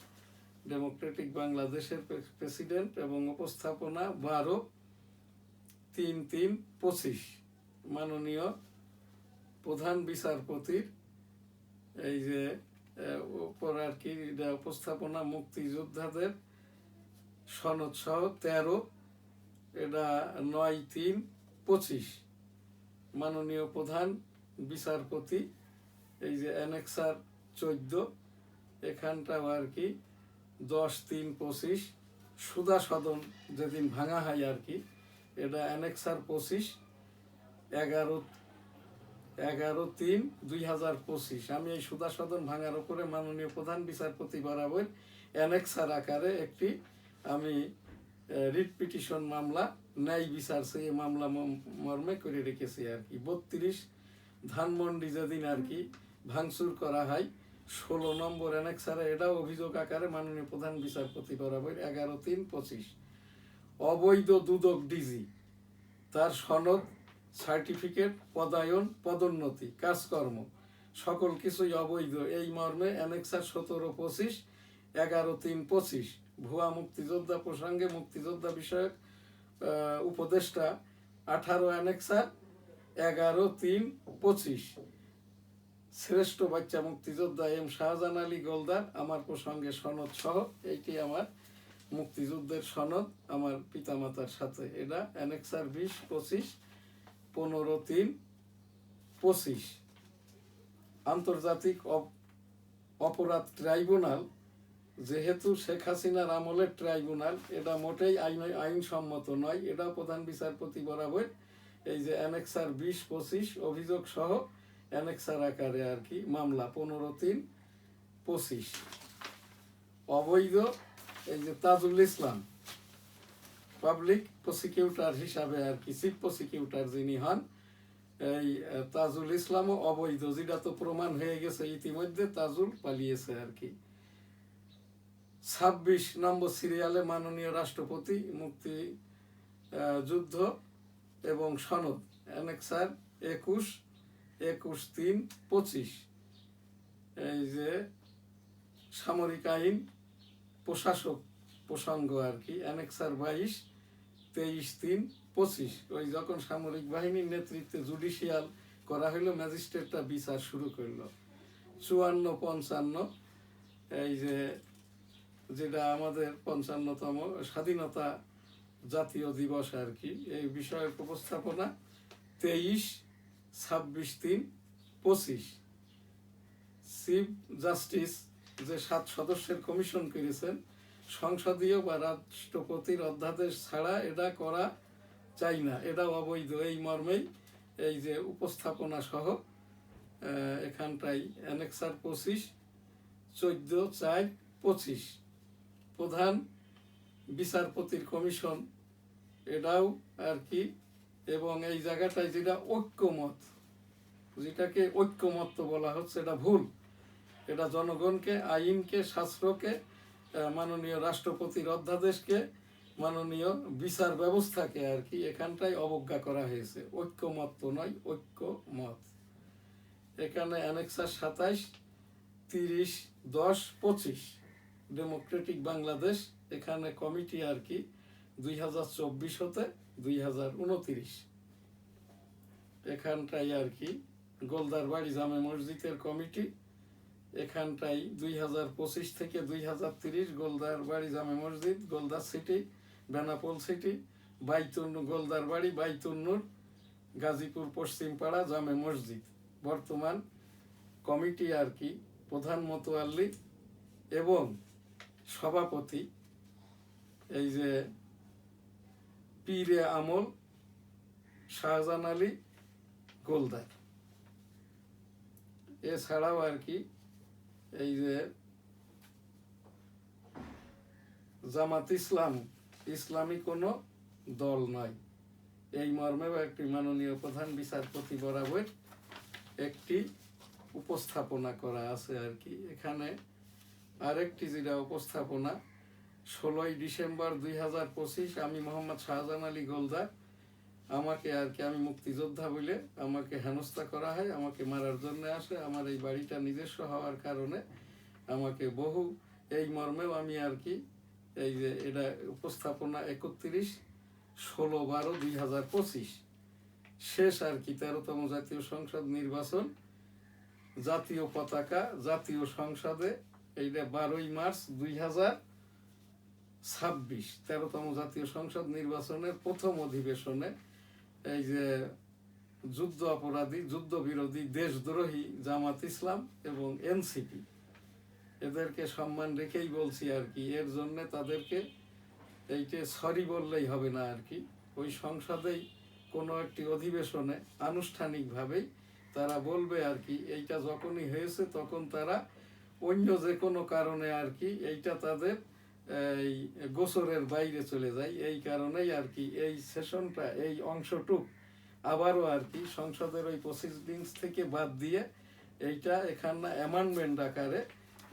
ডেমোক্রেটিক বাংলাদেশের প্রেসিডেন্ট এবং উপস্থাপনা 12/3/3/25 মাননীয় প্রধান বিচারপতির এই যে উপর আর কি উপস্থাপনা মুক্তিযোদ্ধাদের সনদ সহ 13, এটা 9/3/25 মাননীয় প্রধান বিচারপতি এই যে অ্যানেক্সার 14 এখানটাও আর কি 10/3/25 সুধা সদন যেদিন ভাঙা হয় আর কি, এটা অ্যানেক্সার 25 11/3/2025 আমি এই সুধা সদন ভাঙার উপরে মাননীয় প্রধান বিচারপতি বরাবর অ্যানেক্সার আকারে একটি আমি রিট পিটিশন মামলা ন্যায় বিচার সেই মামলা মর্মে করে রেখেছি আর কি। 32 ধানমন্ডি যেদিন আর কি ভাঙচুর করা হয় 16 নম্বর অ্যানেক্সারে, এটাও অভিযোগ আকারে মাননীয় প্রধান বিচারপতি বরাবর 11/3/25 অবৈধ দুদক ডিজি তার সনদ সার্টিফিকেট পদায়ন পদোন্নতি কাজকর্ম সকল কিছুই অবৈধ এই মর্মে অ্যানেক্সার 17/25 11/3/25 ভুয়া মুক্তিযোদ্ধা প্রসঙ্গে মুক্তিযোদ্ধা বিষয়ক উপদেষ্টা 18 অ্যানেক্সার 11/3/25 শ্রেষ্ঠ বাচ্চা মুক্তিযোদ্ধা এম শাহজাহান আলী গোলদার আমার প্রসঙ্গে সনদ সহ এইটি আমার মুক্তিযুদ্ধের সনদ আমার পিতামাতার সাথে, এটা অ্যানেক্সার 20/25 15/3/25 আন্তর্জাতিক অপরাধ ট্রাইব্যুনাল যেহেতু শেখ হাসিনার আমলের ট্রাইব্যুনাল, এটা মোটেই আইনসম্মত নয়, এটা প্রধান বিচারপতি বরাবর এই যে অ্যানেক্সার 20/25 অভিযোগ সহ অ্যানেক্সার আকারে আর কি মামলা 15/3/25 অবৈধ এই যে তাজুল ইসলাম পাবলিক প্রসিকিউটর হিসাবে আর কি চিফ প্রসিকিউটর যিনি হন, এই তাজুল ইসলামও অবৈধ, যেটা তো প্রমাণ হয়ে গেছে ইতিমধ্যে তাজুল পালিয়েছে আর কি। 26 নম্বর সিরিয়ালে মাননীয় রাষ্ট্রপতি মুক্তি যুদ্ধ এবং সনদ অ্যানেক্সার 21/3/25 এই যে সামরিক আইন প্রশাসক প্রসঙ্গ আর কি অ্যানেক্সার 22/23/3/25 ওই যখন সামরিক বাহিনীর নেতৃত্বে জুডিশিয়াল করা হইলো ম্যাজিস্ট্রেটরা বিচার শুরু করলো। 54-55 এই যে যেটা আমাদের 55তম স্বাধীনতা জাতীয় দিবস আর কি, এই বিষয়ক উপস্থাপনা 23/26/3/25 চিফ জাস্টিস যে 7 সদস্যের কমিশন করেছেন সংসদীয় বা রাষ্ট্রপতির অধ্যাদেশ ছাড়া এটা করা চাই না, এটা অবৈধ এই মর্মেই এই যে উপস্থাপনা সহ এখানটাই অ্যানেক্সার 25 14/4/25 প্রধান বিচারপতির কমিশন এটাও আর কি, এবং এই জায়গাটায় যেটা ঐক্যমত যেটাকে ঐক্যমত্য বলা হচ্ছে, এটা ভুল। এটা জনগণকে, আইনকে, শাস্ত্রকে, মাননীয় রাষ্ট্রপতির অধ্যাদেশকে, মাননীয় বিচার ব্যবস্থাকে আর কি এখানটায় অবজ্ঞা করা হয়েছে। ঐক্যমত্য নয়, ঐক্যমত। এখানে অ্যানেক্সার 27, 30, 10, 25 ডেমোক্রেটিক বাংলাদেশ, এখানে কমিটি আর কি 2024 হতে 2029, এখানটাই আর কি গোলদার বাড়ি জামে মসজিদের কমিটি, এখানটাই 2025 থেকে 2030 গোলদার বাড়ি জামে মসজিদ, গোলদার সিটি, বেনাপোল সিটি, গোলদার বাড়ি, বাইতুন্নুর, গাজীপুর পশ্চিম পাড়া জামে মসজিদ। বর্তমান কমিটি আর কি প্রধান মোতোয়াল্লি এবং সভাপতি এই যে পীরে আমল শাহজাহান আলী গোলদার। এছাড়াও আর কি এই যে জামাত ইসলাম ইসলামী কোনো দল নয়, এই মর্মেও একটি মাননীয় প্রধান বিচারপতি বরাবর একটি উপস্থাপনা করা আছে আর কি। এখানে আরেকটি যেটা উপস্থাপনা, 16 ডিসেম্বর 2025 আমি মোহাম্মদ শাহজাহান আলী গোলদার, আমাকে আর কি, আমি মুক্তিযোদ্ধা বলে আমাকে হেনস্থা করা হয়, আমাকে মারার জন্য আসে। আমার এই বাড়িটা নিজস্ব হওয়ার কারণে আমাকে বহু, এই মর্মেও আমি আর কি এই যে এটা উপস্থাপনা 31/12/2025 শেষ আর কি 13তম জাতীয় সংসদ নির্বাচন, জাতীয় পতাকা জাতীয় সংসদে, এইটা 12 মার্চ 2026 13তম জাতীয় সংসদ নির্বাচনের প্রথম অধিবেশনে এই যে যুদ্ধ অপরাধী, যুদ্ধ বিরোধী, দেশদ্রোহী জামাত ইসলাম এবং এনসিপি, এদেরকে সম্মান রেখেই বলছি আর কি। এর জন্য তাদেরকে এইটা সরি বললেই হবে না আর কি, ওই সংসদেই কোনো একটি অধিবেশনে আনুষ্ঠানিকভাবেই তারা বলবে আর কি। এইটা যখনই হয়েছে তখন তারা অন্য যে কোনো কারণে আর কি এইটা তাদের এই গোসরের বাইরে চলে যায়। এই কারণেই আর কি এই সেশনটা, এই অংশটুক আবারও আর কি সংসদের ওই প্রসিডিংস থেকে বাদ দিয়ে এইটা এখানে অ্যামেন্ডমেন্ট আকারে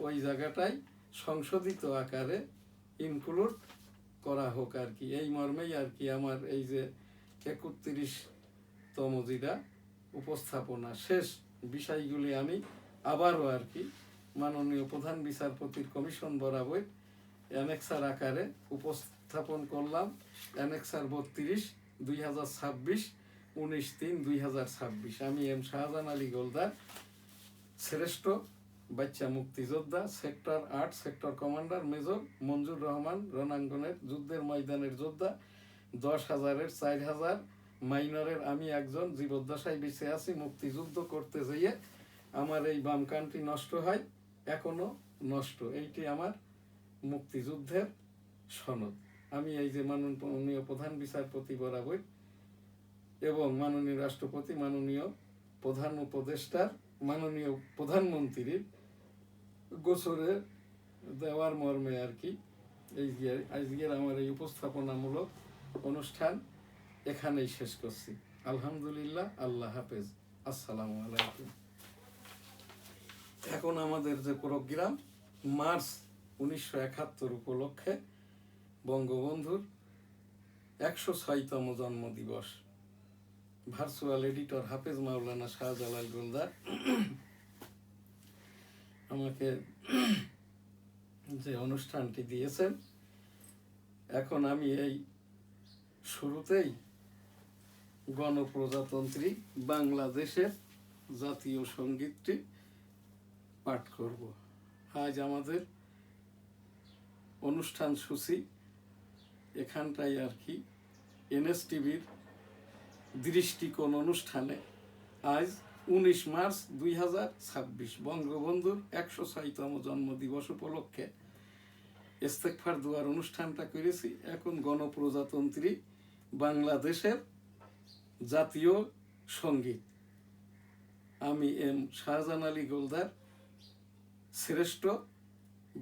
ওই জায়গাটায় সংশোধিত আকারে ইনক্লুড করা হোক আর কি। এই মর্মেই আর কি আমার এই যে 31তম যেটা উপস্থাপনা শেষ বিষয়গুলি আমি আবারও আর কি মাননীয় প্রধান বিচারপতির কমিশন বরাবর অ্যানেক্সার আকারে উপস্থাপন করলাম। অ্যানেক্সার 32, 2026, 19/3/2026। আমি এম শাহজাহান আলী গোলদার, শ্রেষ্ঠ বাচ্চা মুক্তিযোদ্ধা, সেক্টর 8 সেক্টর কমান্ডার মেজর মঞ্জুর রহমান, রণাঙ্গনের যুদ্ধের ময়দানের যোদ্ধা, 10,000-এর 4,000 মাইনরের আমি একজন, জীবদ্দশায় বেঁচে আছি। মুক্তিযুদ্ধ করতে যেয়ে আমার এই বাম কানটি নষ্ট হয়, এখনো নষ্ট। এইটি আমার মুক্তিযুদ্ধের সনদ। আমি এই যে মাননীয় প্রধান বিচারপতি বরাবর এবং মাননীয় রাষ্ট্রপতি, মাননীয় প্রধান উপদেষ্টার, মাননীয় প্রধানমন্ত্রীর গোসরে দেওয়ার মর্মে আর কি এই যে আজকের আমার এই উপস্থাপনামূলক অনুষ্ঠান এখানেই শেষ করছি। আলহামদুলিল্লাহ, আল্লাহ হাফেজ, আসসালামু আলাইকুম। এখন আমাদের যে প্রোগ্রাম, মার্চ 1971 উপলক্ষে বঙ্গবন্ধুর 106তম জন্মদিবস, ভার্চুয়াল এডিটর হাফেজ মাওলানা শাহজালাল গোলদার আমাকে যে অনুষ্ঠানটি দিয়েছেন। এখন আমি এই শুরুতেই গণপ্রজাতন্ত্রী বাংলাদেশের জাতীয় সঙ্গীতটি পাঠ করব। আজ আমাদের অনুষ্ঠান সূচি এখানটাই আর কি এনএসটিভির দৃষ্টিকোণ অনুষ্ঠানে আজ 19 মার্চ 2026 বঙ্গবন্ধুর 106তম জন্মদিবস উপলক্ষে ইস্তেগফার দোয়ার অনুষ্ঠানটা করেছি। এখন গণপ্রজাতন্ত্রী বাংলাদেশের জাতীয় সঙ্গীত, আমি এম শাহজাহান আলী গোলদার, শ্রেষ্ঠ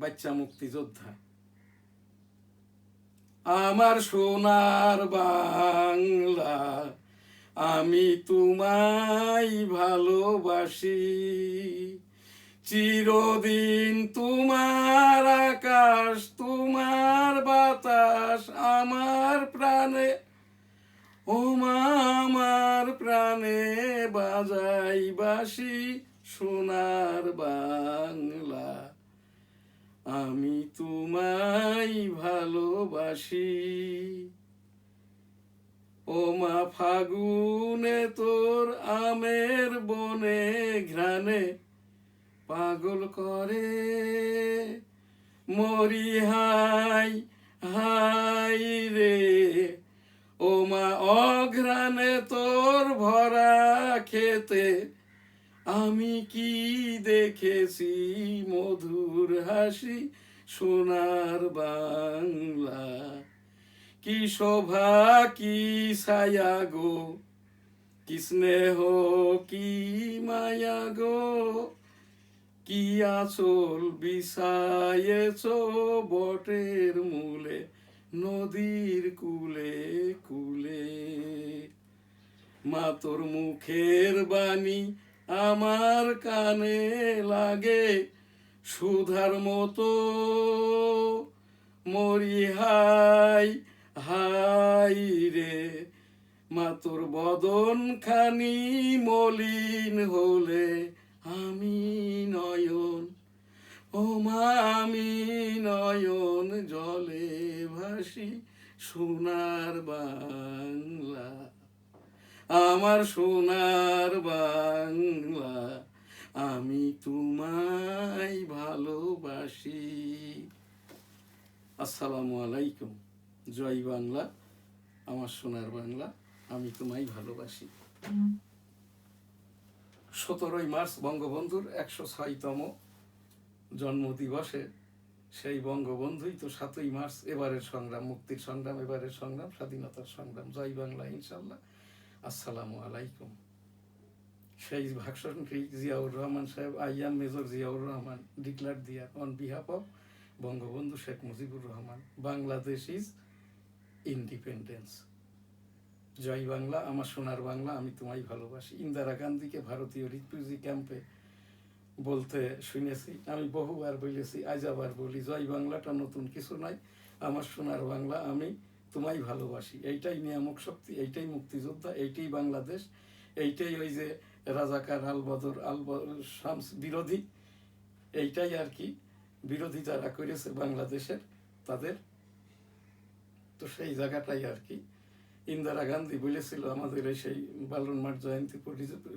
বাচ্চা মুক্তিযোদ্ধা। আমার সোনার বাংলা, আমি তোমায় ভালোবাসি, চিরদিন তোমার আকাশ তোমার বাতাস আমার প্রাণে, ও মা আমার প্রাণে বাজাই বাঁশি সোনার বাংলা। আমি তোমায় ভালোবাসি, ও মা ফাগুনে তোর আমের বনে ঘ্রাণে পাগল করে মরি হাই হাই রে। ও মা অঘ্রাণে তোর ভরা খেতে আমি কি দেখেছি মধুর হাসি সোনার বাংলা। কি শোভা কি ছায়া গো, কি স্নেহ কি মায়া গো, কি আঁচল বিছায়েছ বটের মূলে নদীর কূলে কূলে। মা তোর মুখের বাণী আমার কানে লাগে সুধার মতো মরি হাই হাই রে। মা তোর বদন খানি মলিন হলে আমি নয়ন, ও মা আমি নয়ন জলে ভাসি সোনার বাংলা। আমার সোনার বাংলা, আমি তোমায় ভালোবাসি। আসসালামু আলাইকুম। জয় বাংলা, আমার সোনার বাংলা, আমি তোমায় ভালোবাসি। 17ই মার্চ বঙ্গবন্ধুর 106তম জন্মদিবসে সেই বঙ্গবন্ধুই তো 7ই মার্চ এবারের সংগ্রাম, মুক্তির সংগ্রাম, এবারের সংগ্রাম, স্বাধীনতার সংগ্রাম। জয় বাংলা ইনশাল্লাহ। আসসালামু আলাইকুম। সেই ভাষণটি Ziaur Rahman Saheb, I am major Ziaur Rahman, declare dear on behalf of Bangabandhu Sheikh Mujibur Rahman. Bangladesh is independence. Joy Bangla, Amar Sonar Bangla, আমি তোমায় ভালোবাসি। ইন্দিরা গান্ধীকে ভারতীয় রিফিউজি ক্যাম্পে বলতে শুনেছি, আমি বহুবার বলেছি, আজ আবার বলি, জয় বাংলাটা নতুন কিছু নয়। আমার সোনার বাংলা, আমি তোমায় ভালোবাসি। এইটাই নিয়ামক শক্তি, এইটাই মুক্তিযোদ্ধা, এইটাই বাংলাদেশ, এইটাই ওই যে রাজাকার আল বদর আল শামস বিরোধী, এইটাই আর কি বিরোধী যারা করেছে বাংলাদেশের তাদের। তো সেই জায়গাটাই আর কি ইন্দিরা গান্ধী বলেছিল আমাদের এই সেই বালুর মাঠ জয়ন্তীপুর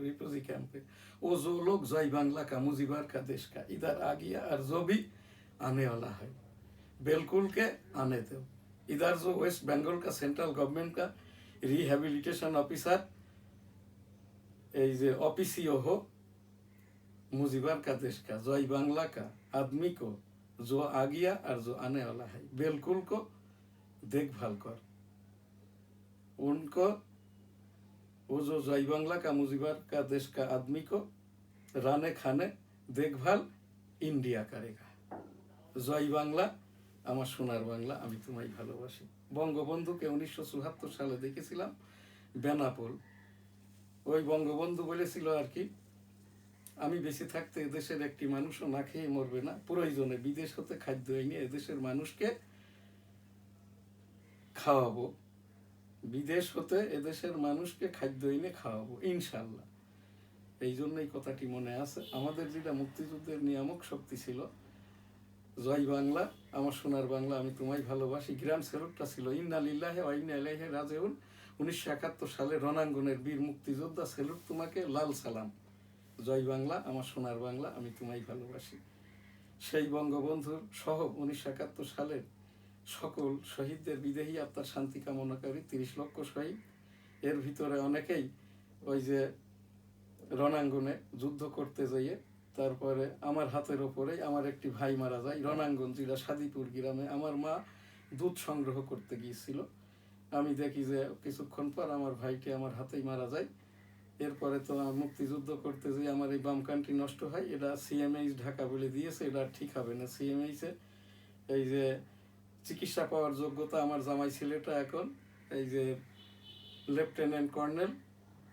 রিফিউজি ক্যাম্পে, ও जो लोग जय बांग्ला का मुजीबार का देश का इधर आ गया और जो भी आने वाला है बिल्कुल के आने दो। इधर जो वेस्ट बंगाल का सेंट्रल गवर्नमेंट का रिहेबिलिटेशन ऑफिसर ये ऑफिसियो हो मुजीबार का देश का जय बांग्ला का आदमी को जो आ गया और जो आने वाला है बिल्कुल को देखभाल कर उनको, वो जो जय बांग्ला का मुजीबार का देश का आदमी को राने खाने देखभाल इंडिया करेगा। जय बांग्ला, আমার সোনার বাংলা, আমি তোমায় ভালোবাসি। বঙ্গবন্ধুকে 1974 সালে দেখেছিলাম বেনাপোল। ওই বঙ্গবন্ধু বলেছিল আর কি, আমি বেঁচে থাকতে এদেশের একটি মানুষও না খেয়ে মরবে না, প্রয়োজনে বিদেশ হতে খাদ্য এনে এদেশের মানুষকে খাওয়াবো, বিদেশ হতে এদেশের মানুষকে খাদ্য এনে খাওয়াবো ইনশাল্লাহ। এই জন্যই কথাটি মনে আছে। আমাদের যেটা মুক্তিযুদ্ধের নিয়ামক শক্তি ছিল জয় বাংলা, আমার সোনার বাংলা, আমি তোমায় ভালোবাসি, গ্রাম স্যালুটটা ছিল ইন্না লিল্লাহি ওয়া ইন্না ইলাইহি রাজিউন। 1971 সালে রণাঙ্গনের বীর মুক্তিযোদ্ধা, স্যালুট তোমাকে, লাল সালাম। জয় বাংলা, আমার সোনার বাংলা, আমি তোমায় ভালোবাসি। সেই বঙ্গবন্ধুর সহ 1971 সালের সকল শহীদদের বিদেহী আত্মার শান্তি কামনাকারী 30 লক্ষ শহীদ, এর ভিতরে অনেকেই ওই যে রণাঙ্গনে যুদ্ধ করতে যাইয়ে তারপরে আমার হাতের ওপরেই আমার একটি ভাই মারা যায় রণাঙ্গন জেলা সাদিপুর গ্রামে। আমার মা দুধ সংগ্রহ করতে গিয়েছিল, আমি দেখি যে কিছুক্ষণ পর আমার ভাইকে আমার হাতেই মারা যায়। এরপরে তো মুক্তিযুদ্ধ করতে যেয়ে আমার এই বাম কানটি নষ্ট হয়, এটা সিএমএইচ ঢাকা বলে দিয়েছে, এটা ঠিক হবে না। সিএমএইচে এই যে চিকিৎসা পাওয়ার যোগ্যতা, আমার জামাই ছেলেটা এখন এই যে লেফটেন্যান্ট কর্নেল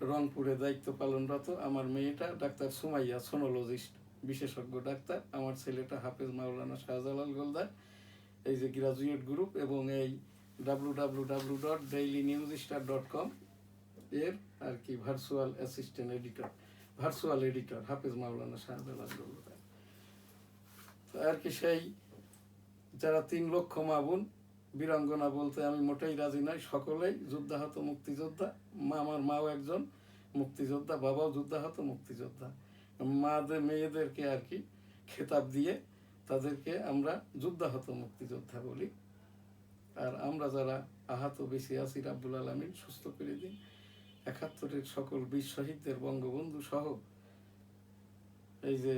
রংপুরে দায়িত্ব পালনরত। আমার মেয়েটা ডাক্তার সুমাইয়া, সোনোলজিস্ট, বিশেষজ্ঞ ডাক্তার। আমার ছেলেটা হাফেজ মাওলানা শাহজালাল গোলদার। এই যে গ্রাজুয়েট গ্রুপ এবং এই www.dailynewsstar.com এর আর কি virtual assistant editor, virtual editor হাফেজ মাওলানা শাহজালাল গোলদার। তো আর কি সেই যারা 3 লক্ষ মা বোন, বীরাঙ্গনা বলতে আমি মোটেই রাজি নয়, সকলেই যুদ্ধাহত মুক্তিযোদ্ধা। আমার মাও একজন মুক্তিযোদ্ধা, বাবাও যুদ্ধাহত মুক্তিযোদ্ধা। মাদের মেয়েদেরকে আর কি খেতাব দিয়ে তাদেরকে আমরা যুদ্ধাহত মুক্তিযোদ্ধা বলি। আর আমরা যারা আহত বেশি আছি, রাব্বুল আলামিন সুস্থ করে দিন। 71-এর সকল বীর শহীদদের বঙ্গবন্ধু সহ এই যে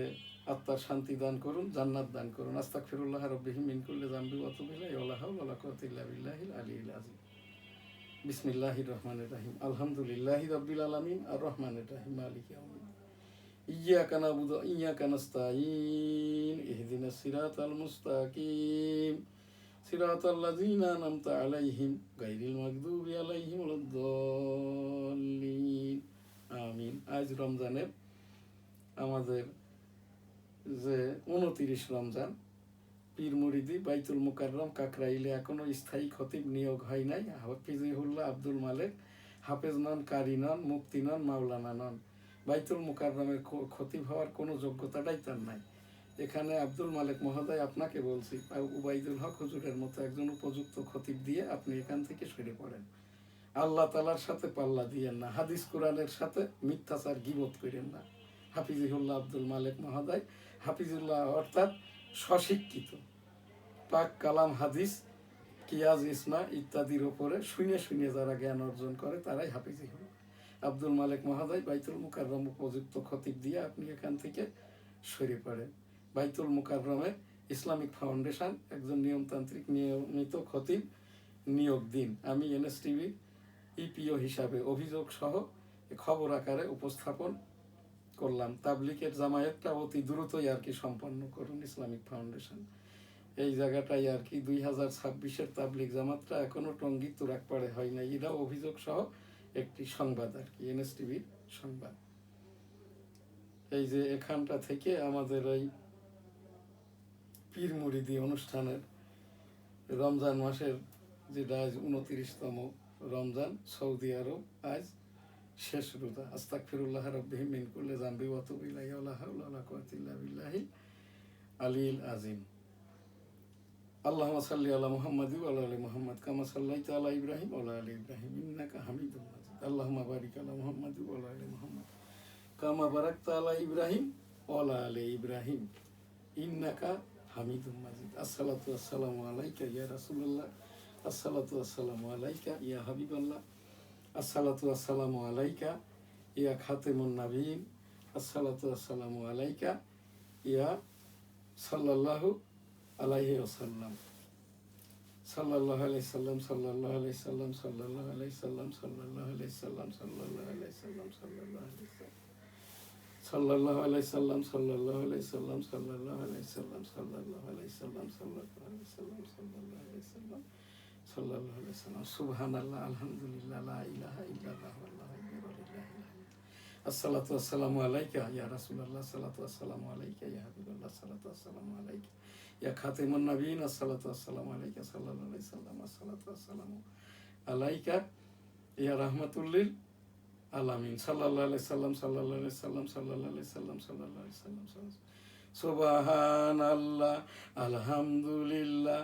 আত্মার শান্তি দান করুন, জান্নাত দান করুন। আস্তাগফিরুল্লাহ রাব্বিহি মিন কুল্লি যামবি ওয়া আতুবু ইলাইহি ওয়া লা হাওলা ওয়া লা কুওয়াতা ইল্লা বিল্লাহিল আলিয়্যিল আযীম। বিসমিল্লাহির রহমানির রহিম। আলহামদুলিল্লাহি রাব্বিল আলামিন আর রহমানির রহিম মালিকি ইয়াউমিদ্দিন। ইয়্যাকা না'বুদু ওয়া ইয়্যাকা নাস্তাঈন। ইহদিনাস সিরাতাল মুস্তাকিম। সিরাতাল লাযীনা আন'আমতা আলাইহিম গায়রিল মাগদুবি আলাইহিম ওয়ালাদ-দাল্লিন। আমিন। আজ রমজানের আমাদের যে 29 রমজান, পীর মুরিদি বাইতুল মুকাররম কাকরাইলে এখনো স্থায়ী খতিব নিয়োগ হয় নাই। হাফিজুল্লাহ আব্দুল মালেক হাফেজ নন, কারি নন, মুফতি নন, মাওলানা নন। বাইতুল মুকাররমের খতিব হওয়ার কোনো যোগ্যতাটাই তার নাই। এখানে আব্দুল মালেক মহোদয়, আপনাকে বলছি, উবাইদুল হক হুজুরের মতো একজন উপযুক্ত খতিব দিয়ে আপনি এখান থেকে সরে পড়েন। আল্লাহ তাআলার সাথে পাল্লা দিয়েন না, হাদিস কোরআনের সাথে মিথ্যাচার গীবত করেন না। হাফিজুল্লাহ আব্দুল মালেক মহোদয়, হাফিজুল্লাহ অর্থাৎ স্বশিক্ষিত, পাক কালাম, হাদিস, কিয়াজ, ইসমা ইত্যাদির ওপরে শুনে শুনে যারা জ্ঞান অর্জন করে তারাই হাফিজুল্লাহ। আব্দুল মালেক মহোদয়, বাইতুল মুকাররম উপযুক্ত খতিব দিয়ে আপনি এখান থেকে সরে পড়েন। বাইতুল মুকাররমে ইসলামিক ফাউন্ডেশন একজন নিয়মতান্ত্রিক নিয়মিত খতিব নিয়োগ দিন। আমি এনএসটিভি ইপিও হিসাবে অভিযোগ সহ খবর আকারে উপস্থাপন করলাম। তাবলিগের জামায়াতটা অতি দ্রুতই আর কি সম্পন্ন করুন ইসলামিক ফাউন্ডেশন। এই জায়গাটাই আর কি 2026-এর তাবলিগ জামাতটা এখনো টঙ্গী তুরাকপাড়ে হয় নাই। এটাও অভিযোগ সহ একটি সংবাদ আর কি, এনএসটিভির সংবাদ। এই যে এখানটা থেকে আমাদের ওই পীর মুরিদি অনুষ্ঠানের রমজান মাসের যেটা আজ 29তম রমজান, সৌদি আরব আজ শেষ রোজা। আস্তাগফিরুল্লাহ রাব্বিহি মিন কুল্লি যামবি ওয়া আতুবু ইলাইহি ওয়া লা হাওলা ওয়া লা কুওয়াতা ইল্লা বিল্লাহিল আলিয়্যিল আযীম। আল্লাহুম্মা সাল্লি আলা মুহাম্মাদি ওয়া আলা আলি মুহাম্মাদ কামা সাল্লাইতা আলা ইব্রাহিম ওয়া আলা আলি ইব্রাহিম ইন্নাকা হামিদুম মাজিদ। আল্লাহুম্মা বারিক আলা মুহাম্মাদি ওয়া আলা আলি মুহাম্মাদ কামা বারাকতা আলা ইব্রাহিম ওয়া আলা আলি ইব্রাহিম ইন্নাকা হামিদুম মাজিদ। আসসালাতু ওয়াসসালামু আলাইকা ইয়া রাসূলুল্লাহ। আসসালাতু ওয়াসসালামু আলাইকা ইয়া হাবিবাল্লাহ। আসসালাতু ওয়াসসালামু আলাইকা ইয়া খাতেমুন নাবিয়্যিন। আসসালাতু ওয়াসসালামু আলাইকা ইয়া সাল্লাল্লাহু আলাইহি ওয়াসাল্লাম। সাল্লাল্লাহু আলাইহি সাল্লাম, সাল্লাল্লাহু আলাইহি সাল্লাম, সাল্লাল্লাহু আলাইহি সাল্লাম, সাল্লাল্লাহু আলাইহি সাল্লাম, সাল্লাল্লাহু আলাইহি সাল্লাম, সাল্লাল্লাহু আলাইহি সাল্লাম, সাল্লাল্লাহু আলাইহি সাল্লাম, সাল্লাল্লাহু আলাইহি সাল্লাম, সাল্লাল্লাহু আলাইহি সাল্লাম, সাল্লাল্লাহু আলাইহি সাল্লাম, সাল্লাল্লাহু আলাইহি সাল্লাম, সাল্লাল্লাহু আলাইহি সাল্লাম, সাল্লাল্লাহু আলাইহি সাল্লাম। সুবহানাল্লাহ, আলহামদুলিল্লাহ, লা ইলাহা ইল্লাল্লাহ, আল্লাহু আকবার, ওয়ালিল্লাহিল হামদ। আসসালাতু ওয়াসসালামু আলাইকা ইয়া রাসূলুল্লাহ। আসসালাতু ওয়াসসালামু আলাইকা ইয়া হাবিবাল্লাহ। আসসালাতু ওয়াসসালামু আলাইকা ইয়া খাতেমুন নাবিয়্যিন। আসসালাতু ওয়াসসালামু আলাইকা সাল্লাল্লাহু আলাইহি সাল্লাম। আসসালাতু ওয়াসসালামু আলাইকা ইয়া রাহমাতুল লিল আলামিন। সাল্লাল্লাহু আলাইহি সাল্লাম, সাল্লাল্লাহু আলাইহি সাল্লাম, সাল্লাল্লাহু আলাইহি সাল্লাম, সাল্লাল্লাহু আলাইহি সাল্লাম। সুবহানাল্লাহ, আলহামদুলিল্লাহ,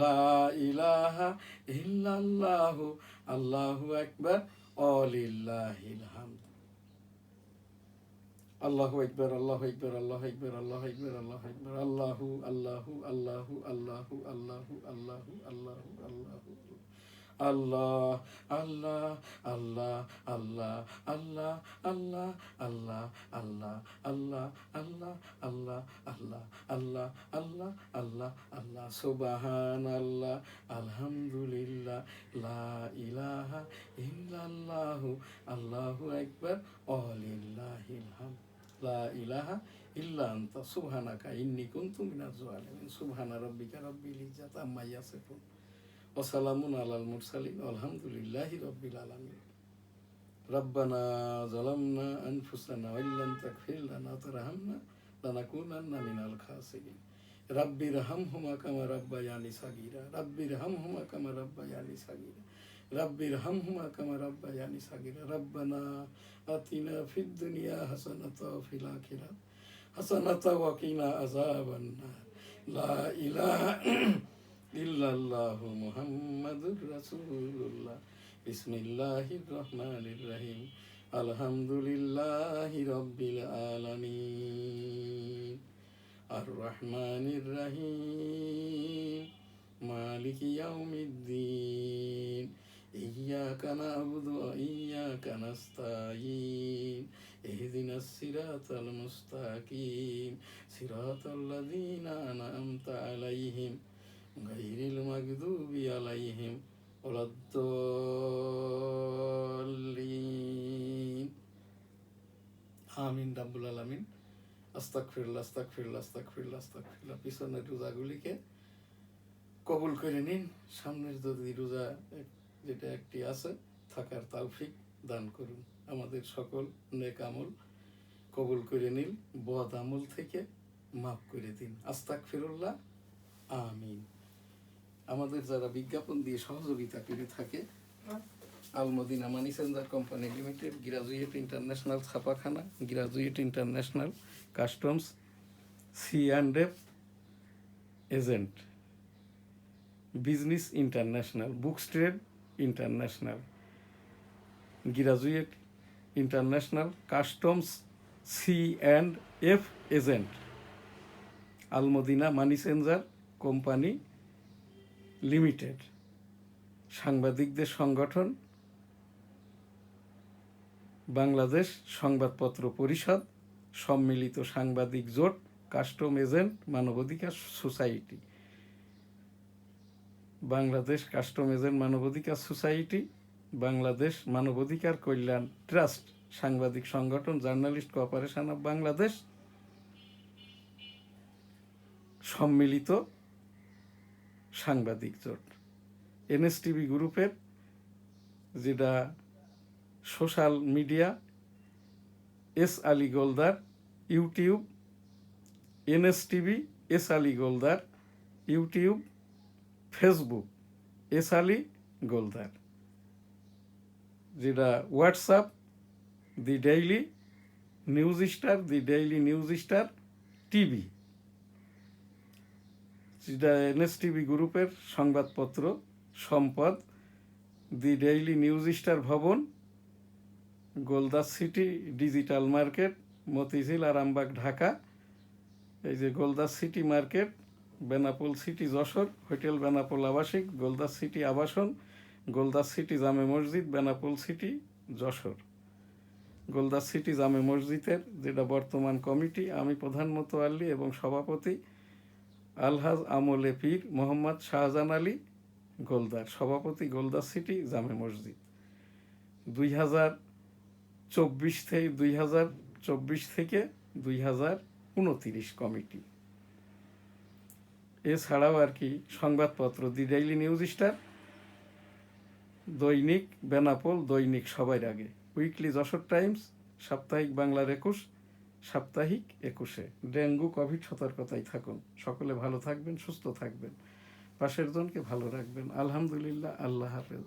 লা ইলাহা ইল্লাল্লাহ, আল্লাহু আকবার, ওয়ালিল্লাহিল হামদ। আল্লাহু আকবার, আল্লাহু আকবার, আল্লাহু আকবার, আল্লাহু আকবার, আল্লাহু আকবার। আল্লাহু আল্লাহু আল্লাহু আল্লাহু আল্লাহু আল্লাহু আল্লাহু আল্লাহু আল্লাহ আল্লাহ আল্লাহ আল্লাহ আল্লাহ আল্লাহ আল্লাহ আল্লাহ আল্লাহ আল্লাহ আল্লাহ আল্লাহ আল্লাহ আল্লাহ আল্লাহ আল্লাহ। সুবহানাল্লাহ, আলহামদুলিল্লাহ, লা ইলাহা ইল্লাল্লাহু, আল্লাহু আকবার, ওয়ালিল্লাহিল হামদ। লা ইলাহা ইল্লা আনতা সুবহানাকা ইন্নী কুনতু মিনাজ জালিমিন। সুবহানা রাব্বিকা রাব্বিল ইজ্জাতি আম্মা ইয়াসিফুন ওয়া সালামুন আলাল মুরসালিন, আলহামদুলিল্লাহি রাব্বিল আলামিন। রব্বানা যালামনা আনফুসানা ওয়া ইল্লাম তাগফির লানা ওয়া তারহামনা লানাকুনান্না মিনাল খাসিরিন। রাব্বিরহামহুমা কামা রাব্বায়ানি সাগীরা, রাব্বিরহামহুমা কামা রাব্বায়ানি সাগীরা, রাব্বিরহামহুমা কামা রাব্বায়ানি সাগীরা। রব্বানা আতিনা ফিদ দুনিয়া হাসানাতাও ওয়া ফিল আখিরাতি হাসানাতাও ওয়া কিনা আযাবান নার। লা ইলাহা ইল্লাল্লাহু মুহাম্মাদুর রাসূলুল্লাহ। বিসমিল্লাহির রহমানির রহিম। আলহামদুলিল্লাহি রাব্বিল আলামিন। আর রহমানির রহিম। মালিকি ইয়াউমিদ্দিন। ইয়্যাকা না'বুদু ওয়া ইয়্যাকা নাস্তাঈন। ইহদিনাস সিরাতাল মুস্তাকিম। সিরাতাল্লাযীনা আন'আমতা আলাইহিম গায়রিল মাগদুবি আলাইহিম ওয়ালাদ-দাল্লিন। আমিন রাব্বুল আলামিন। আস্তাগফিরুল্লাহ, আস্তাগফিরুল্লাহ, আস্তাগফিরুল্লাহ, আস্তাগফিরুল্লাহ। পিছনের রোজাগুলিকে কবুল করে নিন। সামনের যদি রোজা যেটা একটি আছে থাকার তৌফিক দান করুন। আমাদের সকল নেক আমল কবুল করে নিন, বদ আমল থেকে মাফ করে দিন। আস্তাগফিরুল্লাহ। আমিন। আমাদের যারা বিজ্ঞাপন দিয়ে সহযোগিতা করে থাকে, Al Madina money changer company limited, graduate international ছাপাখানা, graduate international customs, C&F agent, business international, books trade international, graduate international customs, C&F agent, Al Madina money changer company limited, সাংবাদিকদের সংগঠন, বাংলাদেশ সংবাদপত্র পরিষদ, সম্মিলিত সাংবাদিক জোট, কাস্টম এজেন্ট মানবাধিকার সোসাইটি, বাংলাদেশ কাস্টম এজেন্ট মানবাধিকার সোসাইটি, বাংলাদেশ মানবাধিকার কল্যাণ ট্রাস্ট, সাংবাদিক সংগঠন জার্নালিস্ট কোঅপারেশন অফ বাংলাদেশ, সম্মিলিত সাংবাদিক জোট, NSTV গ্রুপের যেটা social media, S Ali Goldar YouTube, NSTV S Ali Goldar YouTube, Facebook S Ali Goldar, যেটা হোয়াটসঅ্যাপ দি ডেইলি নিউজ স্টার, দি ডেইলি নিউজ স্টার টিভি, যেটা NSTV গ্রুপের সংবাদপত্র সম্পদ, দি ডেইলি নিউজ স্টার ভবন, Goldas city digital market, Motijheel Arambagh Dhaka. এই যে Goldas city market, Benapole city Jessore, hotel Benapole আবাসিক, গোলদাস সিটি আবাসন, গোলদাস সিটি জামে মসজিদ, বেনাপোল সিটি যশোর। গোলদাস সিটি জামে মসজিদের যেটা বর্তমান কমিটি, আমি প্রধান মোতোয়াল্লি এবং সভাপতি আলহাজ আমলে পীর মোহাম্মদ শাহজাহান আলী গোলদার, সভাপতি গোলদাস সিটি জামে মসজিদ। 2024 থেকে 2029 কমিটি। এছাড়াও আর কি সংবাদপত্র দি ডেইলি নিউজ স্টার, দৈনিক বেনাপোল, দৈনিক সবার আগে, উইকলি যশোর টাইমস, সাপ্তাহিক বাংলার 21, সাপ্তাহিক 21। ডেঙ্গু কোভিড সতর্কতায় থাকুন। সকলে ভালো থাকবেন, সুস্থ থাকবেন, পাশের জনকে ভালো রাখবেন। আলহামদুলিল্লাহ। আল্লাহ হাফেজ।